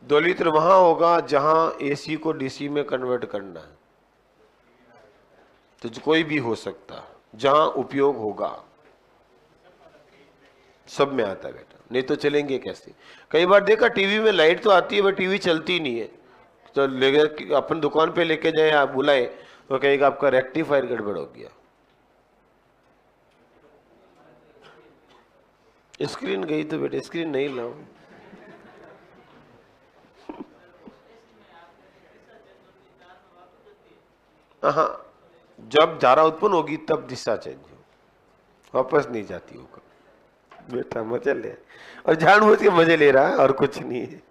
दोलित्र वहां होगा जहां एसी को डीसी में कन्वर्ट करना है, तो कोई भी हो सकता, जहां उपयोग होगा सब में आता है बेटा, नहीं तो चलेंगे कैसे? कई बार देखा टीवी में लाइट तो आती है बट टीवी चलती नहीं है, तो लेकर अपन दुकान पे लेके जाए, आप बुलाए तो कहेगा आपका रेक्टिफायर गड़बड़ हो गया। स्क्रीन गई तो बेटा स्क्रीन नहीं लाओ। हाँ, जब धारा उत्पन्न होगी तब दिशा चेंज हो, वापस नहीं जाती होगा। बेटा मजे ले, और जानबूझ के मजे ले रहा है और कुछ नहीं है।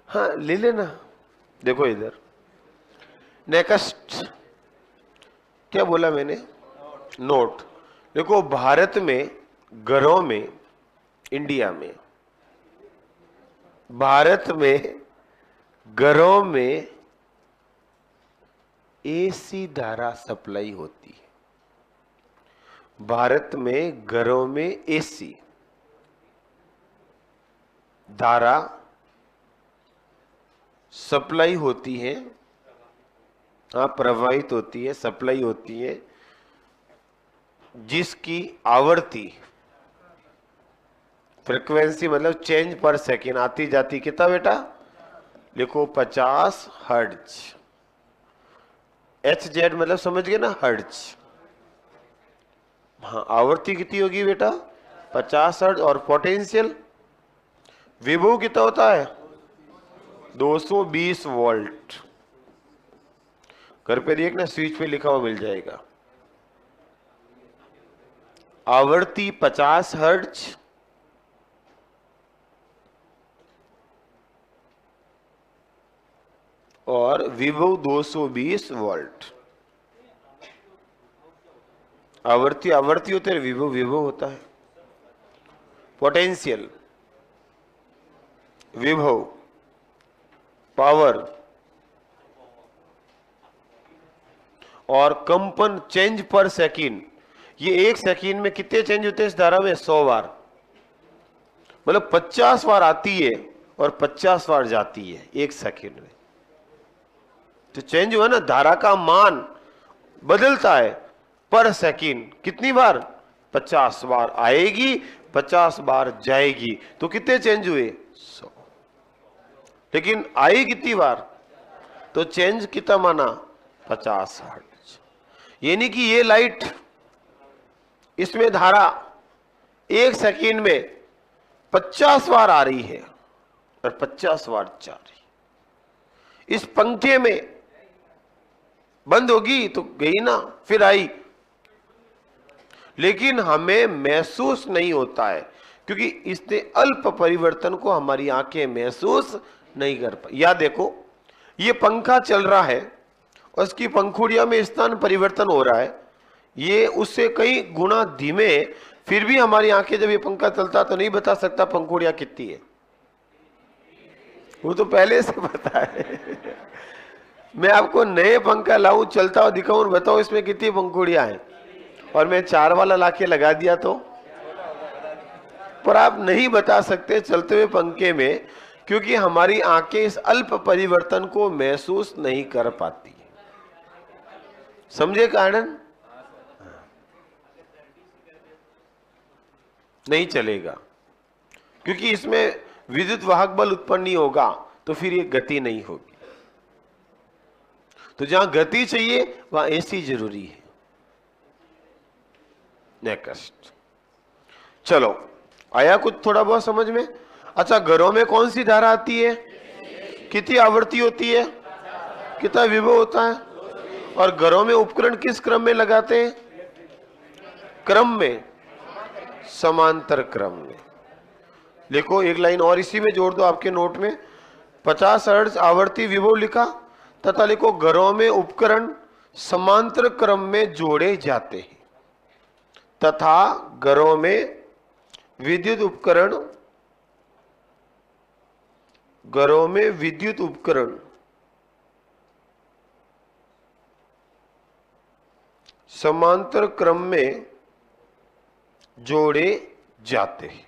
हाँ ले लेना। देखो इधर नेक्स्ट क्या बोला मैंने, नोट। देखो भारत में घरों में, इंडिया में, भारत में घरों में एसी धारा सप्लाई होती है। भारत में घरों में एसी धारा सप्लाई होती है। हाँ, प्रवाहित होती है, सप्लाई होती है, जिसकी आवृत्ति, फ्रीक्वेंसी मतलब चेंज पर सेकेंड, आती जाती कितना बेटा? लिखो 50 हर्ट्ज। HZ मतलब समझ गए ना, हर्ट्ज। हाँ, आवृत्ति कितनी होगी बेटा? 50 हर्ट्ज। और पोटेंशियल विभव कितना होता है? 220 वोल्ट। घर पे देखना, स्विच पे लिखा हुआ मिल जाएगा। आवृत्ति 50 हर्ट्ज और विभव 220 वोल्ट। आवृत्ति आवृत्ति होता है, विभव विभव होता है। पोटेंशियल, विभव, पावर, और कंपन चेंज पर सेकेंड, ये 1 सेकेंड में कितने चेंज होते हैं इस धारा में? 100 बार। मतलब 50 बार आती है और 50 बार जाती है 1 सेकेंड में। तो चेंज हुआ ना, धारा का मान बदलता है पर सेकेंड। कितनी बार? 50 बार आएगी, 50 बार जाएगी। तो कितने चेंज हुए? 100। लेकिन आई कितनी बार? तो चेंज कितना माना? 50 हर्ट्ज। यानी कि ये लाइट, इसमें धारा 1 सेकेंड में 50 बार आ रही है और 50 बार जा रही। इस पंखे में बंद होगी तो गई ना, फिर आई, लेकिन हमें महसूस नहीं होता है क्योंकि इसने अल्प परिवर्तन को हमारी आंखें महसूस नहीं कर पाई। या देखो, ये पंखा चल रहा है और उसकी पंखुड़ियों में स्थान परिवर्तन हो रहा है, ये उससे कई गुना धीमे, फिर भी हमारी आंखें जब ये पंखा चलता तो नहीं बता सकता पंखुड़ियां कितनी है, वो तो पहले से पता है। मैं आपको नए पंखा लाऊं, चलता हुआ दिखाऊं और बताओ इसमें कितनी पंखुड़ियां हैं, और मैं 4 वाला लाके लगा दिया तो, पर आप नहीं बता सकते चलते हुए पंखे में, क्योंकि हमारी आंखें इस अल्प परिवर्तन को महसूस नहीं कर पाती। समझे कारण? नहीं चलेगा, क्योंकि इसमें विद्युत वाहक बल उत्पन्न नहीं होगा, तो फिर ये गति नहीं होगी। तो जहां गति चाहिए वहां एसी जरूरी है। नेक्स्ट, चलो आया कुछ थोड़ा बहुत समझ में? अच्छा, घरों में कौन सी धारा आती है? कितनी आवृत्ति होती है? कितना विभव होता है? और घरों में उपकरण किस क्रम में लगाते हैं? क्रम में, समांतर क्रम में। लिखो एक लाइन और इसी में जोड़ दो आपके नोट में, 50 हर्ट्ज आवर्ती विभव लिखा, तथा लिखो घरों में उपकरण समांतर क्रम में जोड़े जाते हैं, तथा घरों में विद्युत उपकरण, घरों में विद्युत उपकरण समांतर क्रम में जोड़े जाते हैं।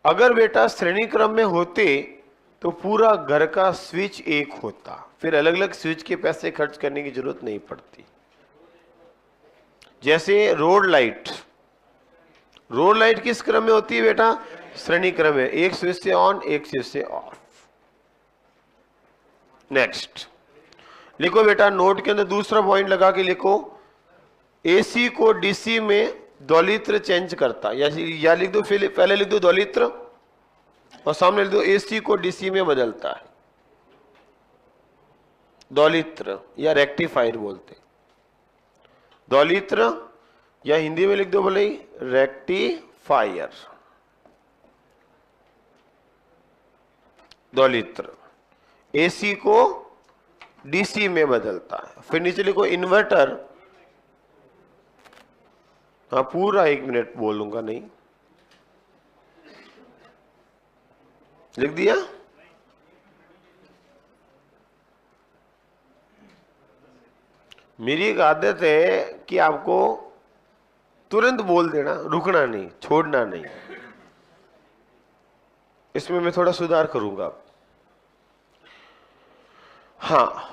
अगर बेटा श्रेणी क्रम में होते तो पूरा घर का स्विच एक होता, फिर अलग अलग स्विच के पैसे खर्च करने की जरूरत नहीं पड़ती। जैसे रोड लाइट, रोड लाइट किस क्रम में होती है बेटा? श्रेणी क्रम में, एक स्विच से ऑन, एक स्विच से ऑफ। नेक्स्ट लिखो बेटा, नोट के अंदर दूसरा पॉइंट लगा के लिखो, एसी को डीसी में दोलित्र चेंज करता, या लिख दो, पहले लिख दो दोलित्र और सामने लिख दो एसी को डीसी में बदलता है। दोलित्र या रेक्टिफायर बोलते, दोलित्र या हिंदी में लिख दो बोले रेक्टिफायर। दोलित्र एसी को डीसी में बदलता है। फिर नीचे लिखो इन्वर्टर, हाँ पूरा 1 मिनट बोलूंगा, नहीं लिख दिया? मेरी एक आदत है कि आपको तुरंत बोल देना, रुकना नहीं, छोड़ना नहीं। इसमें मैं थोड़ा सुधार करूंगा। हाँ,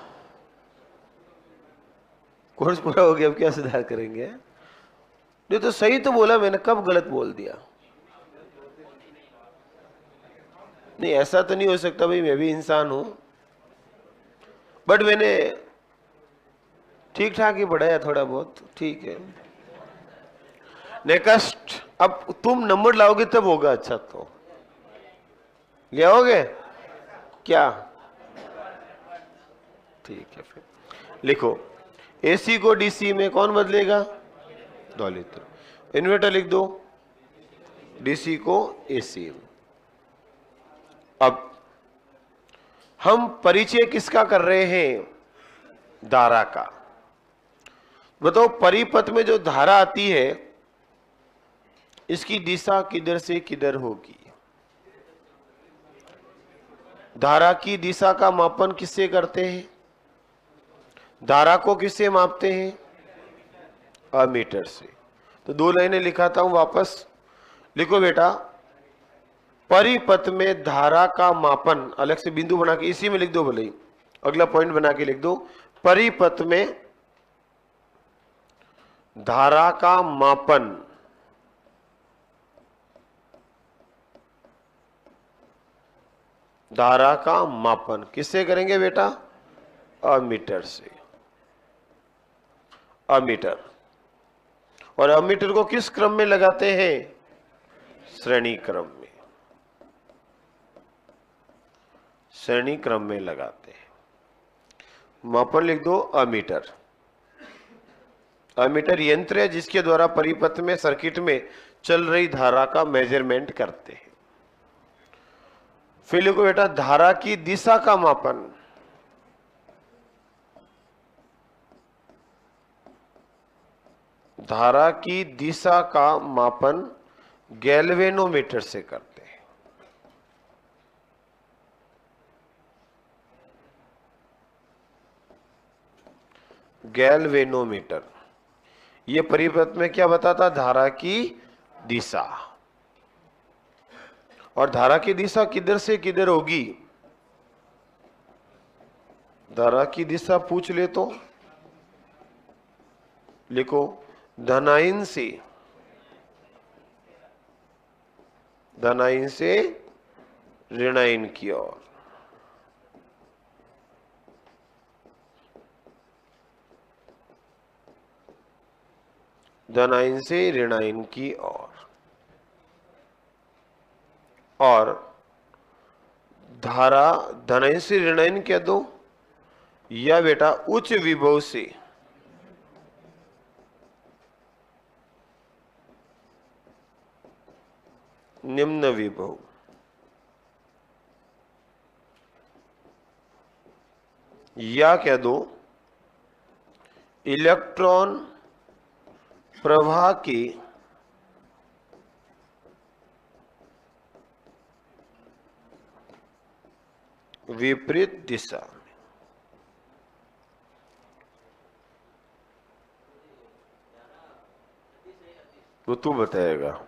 कोर्स पूरा हो गया, अब क्या सुधार करेंगे? नहीं तो सही तो बोला मैंने, कब गलत बोल दिया? नहीं ऐसा तो नहीं हो सकता भाई, मैं भी इंसान हूं, बट मैंने ठीक ठाक ही पढ़ाया थोड़ा बहुत, ठीक है। नेक्स्ट, अब तुम नंबर लाओगे तब होगा। अच्छा तो ले आओगे क्या? ठीक है, फिर लिखो एसी को डीसी में कौन बदलेगा? दोलित्र। इन्वर्टर लिख दो, डीसी को एसी में। अब हम परिचय किसका कर रहे हैं? धारा का। बताओ परिपथ में जो धारा आती है इसकी दिशा किधर से किधर होगी? धारा की दिशा का मापन किससे करते हैं? धारा को किससे मापते हैं? अमीटर से। तो 2 लाइनें लिखाता हूं, वापस लिखो बेटा। परिपथ में धारा का मापन, अलग से बिंदु बना के इसी में लिख दो, भले ही अगला पॉइंट बना के लिख दो। परिपथ में धारा का मापन धारा का मापन किससे करेंगे बेटा? अमीटर से। अमीटर। और अमीटर को किस क्रम में लगाते हैं? श्रेणी क्रम में। श्रेणी क्रम में लगाते हैं। मापन लिख दो अमीटर। अमीटर यंत्र है जिसके द्वारा परिपथ में, सर्किट में चल रही धारा का मेजरमेंट करते हैं। फिर लिखो बेटा धारा की दिशा का मापन। धारा की दिशा का मापन गैल्वेनोमीटर से करते हैं। गैल्वेनोमीटर ये परिपथ में क्या बताता? धारा की दिशा। और धारा की दिशा किधर से किधर होगी? धारा की दिशा पूछ ले तो लिखो धनायन से, धनायन से ऋणायन की ओर। धनायन से ऋणायन की ओर। और धारा धनायन से ऋणायन कह दो, या बेटा उच्च विभव से निम्न विभव। या कह दो इलेक्ट्रॉन प्रवाह की विपरीत दिशा में। वो तू बताएगा।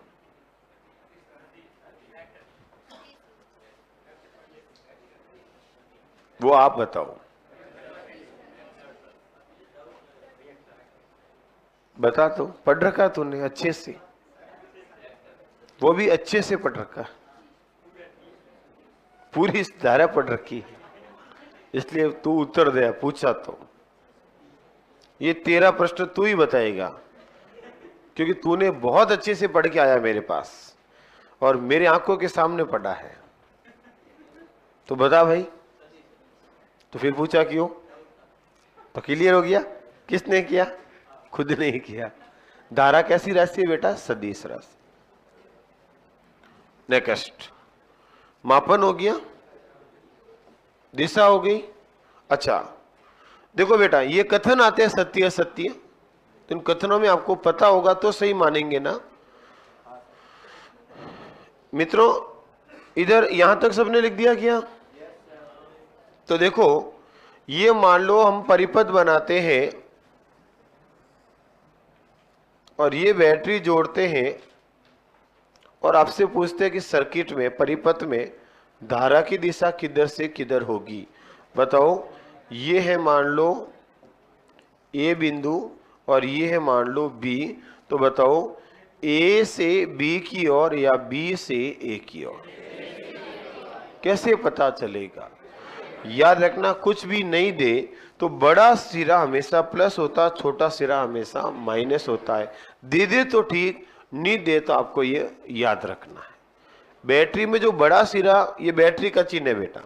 वो आप बताओ। बता तो, पढ़ रखा तूने अच्छे से, वो भी अच्छे से पढ़ रखा, पूरी धारा पढ़ रखी, इसलिए तू उत्तर दे। पूछा तो ये तेरा प्रश्न तू ही बताएगा, क्योंकि तूने बहुत अच्छे से पढ़ के आया मेरे पास और मेरे आंखों के सामने पढ़ा है। तो बता भाई, तो फिर पूछा क्यों? तो क्लियर हो गया किसने किया? खुद ने ही किया। धारा कैसी राशि है बेटा? सदिश राशि। नेक्स्ट मापन हो गया, दिशा हो गई। अच्छा देखो बेटा, ये कथन आते हैं सत्य असत्य, तो इन कथनों में आपको पता होगा तो सही मानेंगे ना मित्रों। इधर यहां तक सबने लिख दिया क्या? तो देखो ये मान लो हम परिपथ बनाते हैं और ये बैटरी जोड़ते हैं और आपसे पूछते हैं कि सर्किट में, परिपथ में धारा की दिशा किधर से किधर होगी। बताओ, ये है मान लो ए बिंदु और ये है मान लो बी। तो बताओ ए से बी की ओर या बी से ए की ओर, कैसे पता चलेगा? याद रखना, कुछ भी नहीं दे तो बड़ा सिरा हमेशा प्लस होता, छोटा सिरा हमेशा माइनस होता है। दे दे तो ठीक, नहीं दे तो आपको ये याद रखना है। बैटरी में जो बड़ा सिरा, ये बैटरी का चिन्ह है बेटा,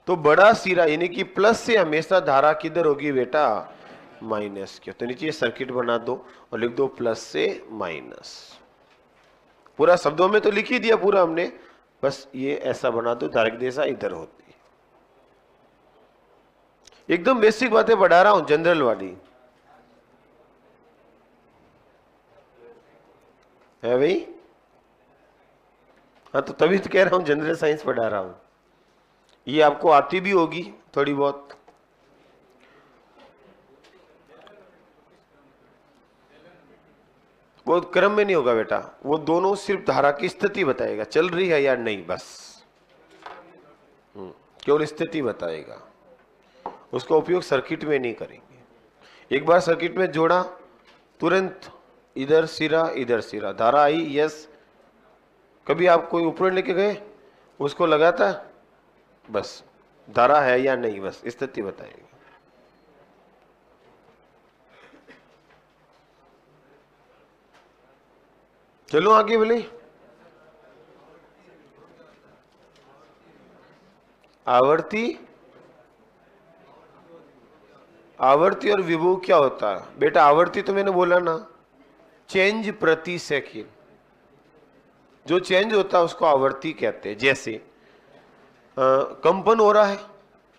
तो बड़ा सिरा यानी कि प्लस से हमेशा धारा किधर होगी बेटा? माइनस की। तो नीचे सर्किट बना दो और लिख दो प्लस से माइनस। पूरा शब्दों में तो लिख ही दिया पूरा हमने, बस ये ऐसा बना दो, धारा की दिशा इधर होती है। एकदम बेसिक बातें पढ़ा रहा हूं, जनरल वाली है भाई। हाँ तो तभी तो कह रहा हूं जनरल साइंस पढ़ा रहा हूं, ये आपको आती भी होगी थोड़ी बहुत। वो क्रम में नहीं होगा बेटा, वो दोनों सिर्फ धारा की स्थिति बताएगा, चल रही है या नहीं, बस केवल स्थिति बताएगा। उसका उपयोग सर्किट में नहीं करेंगे। एक बार सर्किट में जोड़ा, तुरंत इधर सिरा, धारा आई, यस। कभी आप कोई उपकरण लेके गए, उसको लगाता, बस धारा है या नहीं, बस स्थिति बताएगा। चलो आगे बोले। आवर्ती और विभव क्या होता है बेटा? आवर्ती तो मैंने बोला ना, चेंज प्रति सेकंड, जो चेंज होता है उसको आवर्ती कहते हैं। जैसे कंपन हो रहा है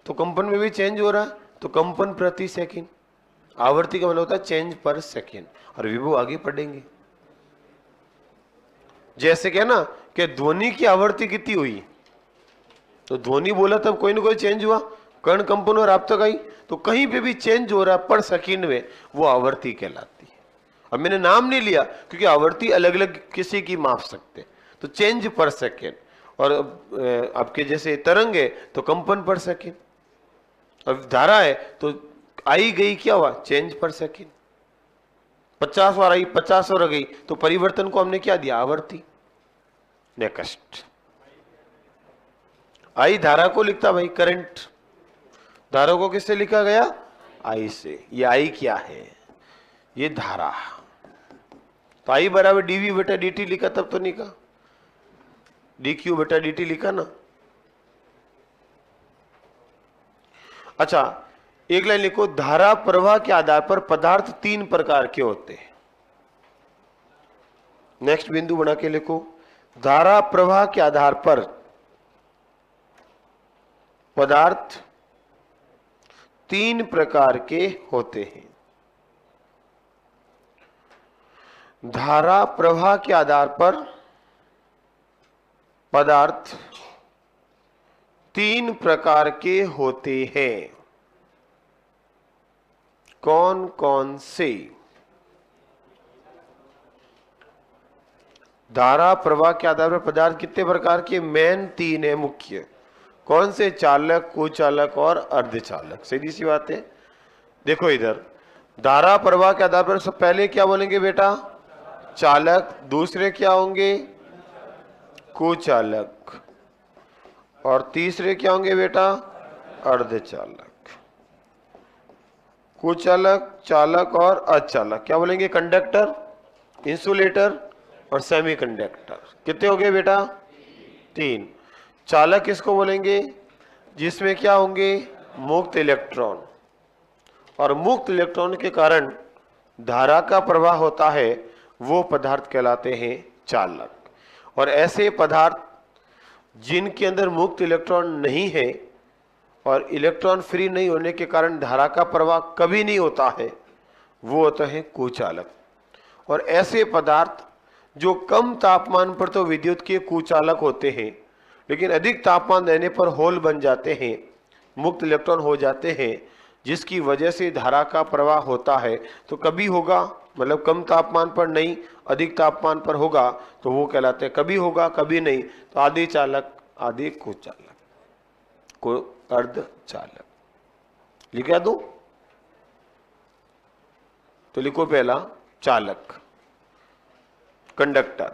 तो कंपन में भी चेंज हो रहा है, तो कंपन प्रति सेकंड। आवर्ती का मतलब होता है चेंज पर सेकंड। और विभव आगे पढ़ेंगे। जैसे क्या ना कि ध्वनि की आवर्ती कितनी हुई, तो ध्वनि बोला तब कोई ना कोई चेंज हुआ, कर्ण कंपन और आप तक आई, तो कहीं पे भी चेंज हो रहा है पर सेकंड में, वो आवर्ती कहलाती है। अब मैंने नाम नहीं लिया क्योंकि आवर्ती अलग अलग किसी की माप सकते, तो चेंज पर सेकंड। और आपके जैसे तरंग है तो कंपन पर सेकंड, अब धारा है तो आई गई क्या हुआ, चेंज पर सेकंड। 50 बार आई, 50 और गई, तो परिवर्तन को हमने क्या दिया, आवर्ती। नेक्स्ट, आई धारा को लिखता भाई करंट, धारा को किससे लिखा गया, आई से। ये आई क्या है, ये धारा। तो आई बराबर डीवी बटा dt लिखा, तब तो नहीं कहा dq बटा dt लिखा ना। अच्छा, एक लाइन लिखो, धारा प्रवाह के आधार पर पदार्थ 3 प्रकार के होते हैं। नेक्स्ट बिंदु बना के लिखो, धारा प्रवाह के आधार पर पदार्थ 3 प्रकार के होते हैं। धारा प्रवाह के आधार पर पदार्थ 3 प्रकार के होते हैं। कौन कौन से? धारा प्रवाह के आधार पर पदार्थ कितने प्रकार के? मेन 3 है मुख्य। कौन से? चालक, कुचालक और अर्धचालक। सीधी सी बात है। देखो इधर, धारा प्रवाह के आधार पर सब पहले क्या बोलेंगे बेटा, चालक। दूसरे क्या होंगे, कुचालक। और तीसरे क्या होंगे बेटा, अर्धचालक। कुचालक, चालक और अर्धचालक क्या बोलेंगे, कंडक्टर, इंसुलेटर और सेमीकंडक्टर। कितने हो गए बेटा, 3। चालक किसको बोलेंगे, जिसमें क्या होंगे, मुक्त इलेक्ट्रॉन। और मुक्त इलेक्ट्रॉन के कारण धारा का प्रवाह होता है, वो पदार्थ कहलाते हैं चालक। और ऐसे पदार्थ जिनके अंदर मुक्त इलेक्ट्रॉन नहीं है और इलेक्ट्रॉन फ्री नहीं होने के कारण धारा का प्रवाह कभी नहीं होता है, वो होते हैं कुचालक। और ऐसे पदार्थ जो कम तापमान पर तो विद्युत के कुचालक होते हैं, लेकिन अधिक तापमान देने पर होल बन जाते हैं, मुक्त इलेक्ट्रॉन हो जाते हैं, जिसकी वजह से धारा का प्रवाह होता है। तो कभी होगा, मतलब कम तापमान पर नहीं, अधिक तापमान पर होगा, तो वो कहलाते हैं। कभी होगा कभी नहीं, तो आधे चालक आधे कुचालक को अर्धचालक। लिखा दो, तो लिखो पहला चालक, कंडक्टर,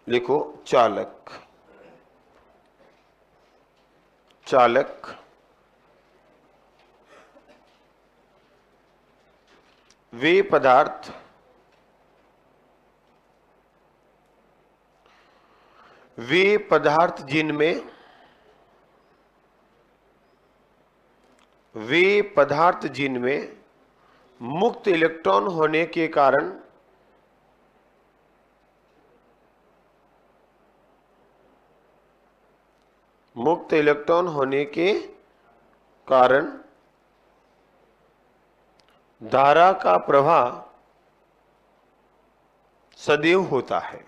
लिखो चालक, चालक, वे पदार्थ जिनमें मुक्त इलेक्ट्रॉन होने के कारण धारा का प्रवाह सदैव होता है।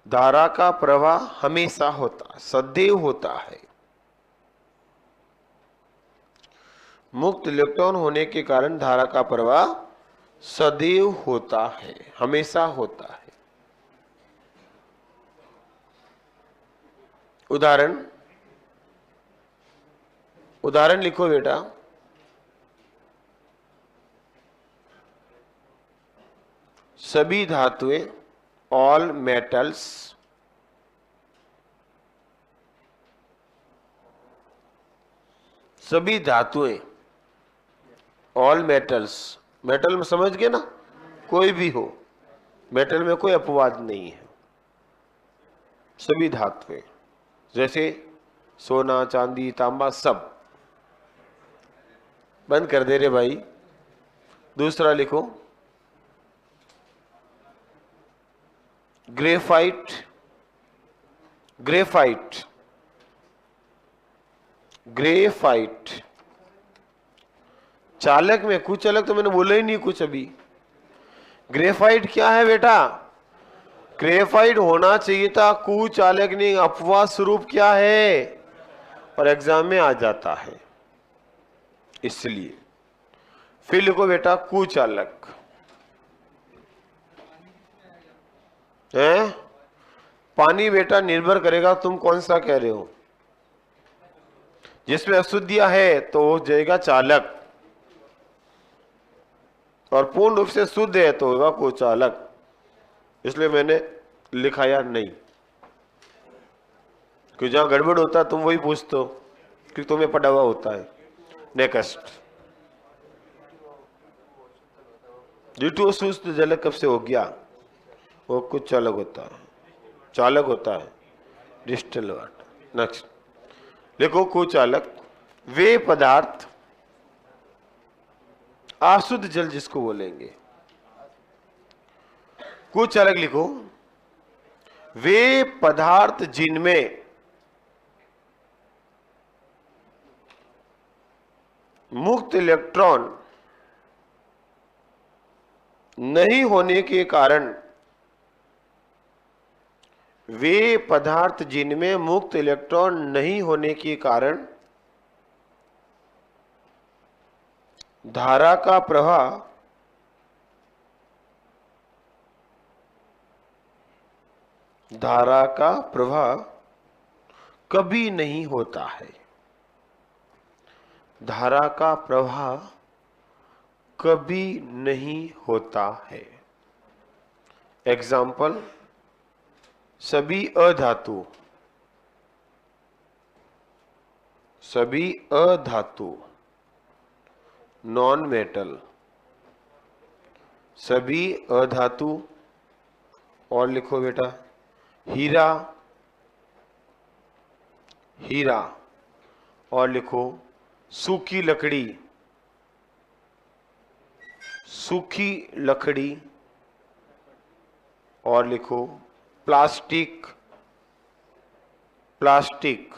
धारा का प्रवाह हमेशा होता, सदैव होता है। मुक्त इलेक्ट्रॉन होने के कारण धारा का प्रवाह सदैव होता है, हमेशा होता है। उदाहरण उदाहरण लिखो बेटा। सभी धातुएं, ऑल मेटल्स, सभी धातुएं, ऑल मेटल्स, मेटल में समझ गए ना, कोई भी हो, मेटल में कोई अपवाद नहीं है। सभी धातुएं जैसे सोना, चांदी, तांबा, सब। बंद कर दे रे भाई। दूसरा लिखो, ग्रेफाइट, ग्रेफाइट, ग्रेफाइट। चालक में कुचालक तो मैंने बोला ही नहीं कुछ अभी। ग्रेफाइट क्या है बेटा? ग्रेफाइट होना चाहिए था कुचालक नहीं, अपवाद स्वरूप क्या है, और एग्जाम में आ जाता है इसलिए। फिर लिखो बेटा कुचालक है। पानी बेटा निर्भर करेगा तुम कौन सा कह रहे हो। जिसमें अशुद्धियां है तो हो जाएगा चालक, और पूर्ण रूप से शुद्ध है तो होगा कुचालक। इसलिए मैंने लिखाया नहीं, कि जहां गड़बड़ होता है तुम वही पूछते हो, क्योंकि तुम्हें पढ़ा हुआ होता है। नेक्स्ट, द्वितीय शुद्ध जलक कब से हो गया? वो कुछ चालक होता है, चालक होता है, डिस्टिल वाटर। नेक्स्ट लिखो कुचालक वे पदार्थ, अशुद्ध जल जिसको बोलेंगे। कुचालक लिखो वे पदार्थ जिनमें मुक्त इलेक्ट्रॉन नहीं होने के कारण, वे पदार्थ जिनमें मुक्त इलेक्ट्रॉन नहीं होने के कारण धारा का प्रवाह कभी नहीं होता है। धारा का प्रवाह कभी नहीं होता है। एग्जाम्पल, सभी अधातु, सभी अधातु, नॉन मेटल, सभी अधातु, और लिखो बेटा हीरा, हीरा, और लिखो सूखी लकड़ी, सूखी लकड़ी, और लिखो प्लास्टिक, प्लास्टिक,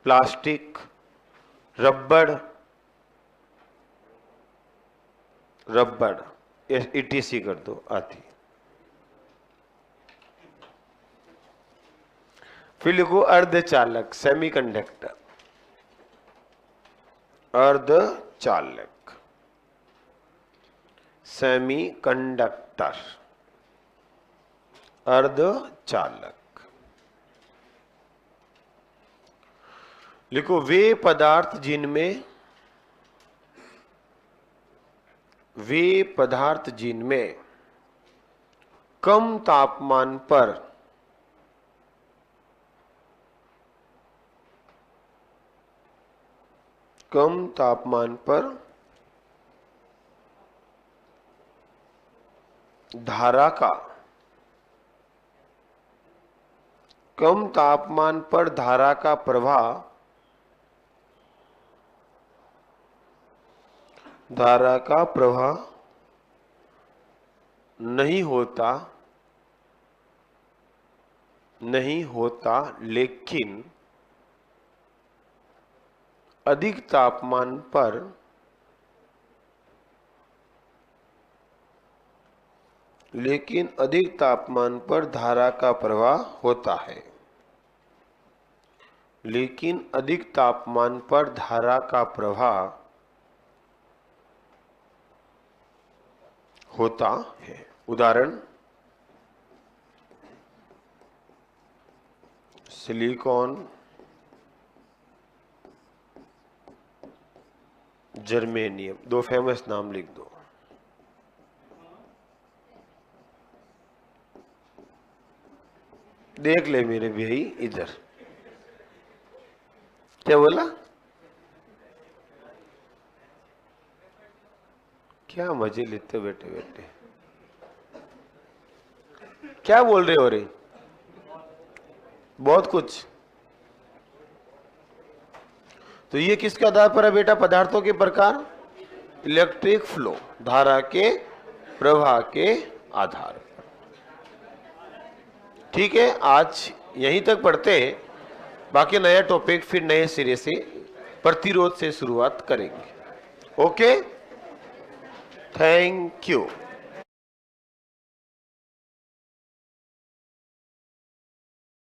प्लास्टिक, रबड़, रबड़, ETC कर दो आती। फिर लिखो अर्धचालक, सेमीकंडक्टर, अर्धचालक, सेमीकंडक्टर, अर्धचालक। लिखो वे पदार्थ जिनमें, वे पदार्थ जिनमें कम तापमान पर धारा का, कम तापमान पर धारा का प्रवाह, धारा का प्रवाह नहीं होता, नहीं होता, लेकिन अधिक तापमान पर, लेकिन अधिक तापमान पर धारा का प्रवाह होता है, लेकिन अधिक तापमान पर धारा का प्रवाह होता है। उदाहरण, सिलिकॉन, जर्मेनियम, दो फेमस नाम लिख दो। देख ले मेरे भाई इधर, क्या बोला? क्या मजे लेते बैठे बैठे, क्या बोल रहे हो रे? बहुत कुछ। तो ये किसके आधार पर है बेटा? पदार्थों के प्रकार, इलेक्ट्रिक फ्लो, धारा के प्रवाह के आधार पर। ठीक है, आज यहीं तक पढ़ते हैं, बाकी नया टॉपिक फिर नए सिरे से प्रतिरोध से शुरुआत करेंगे। Okay, thank you.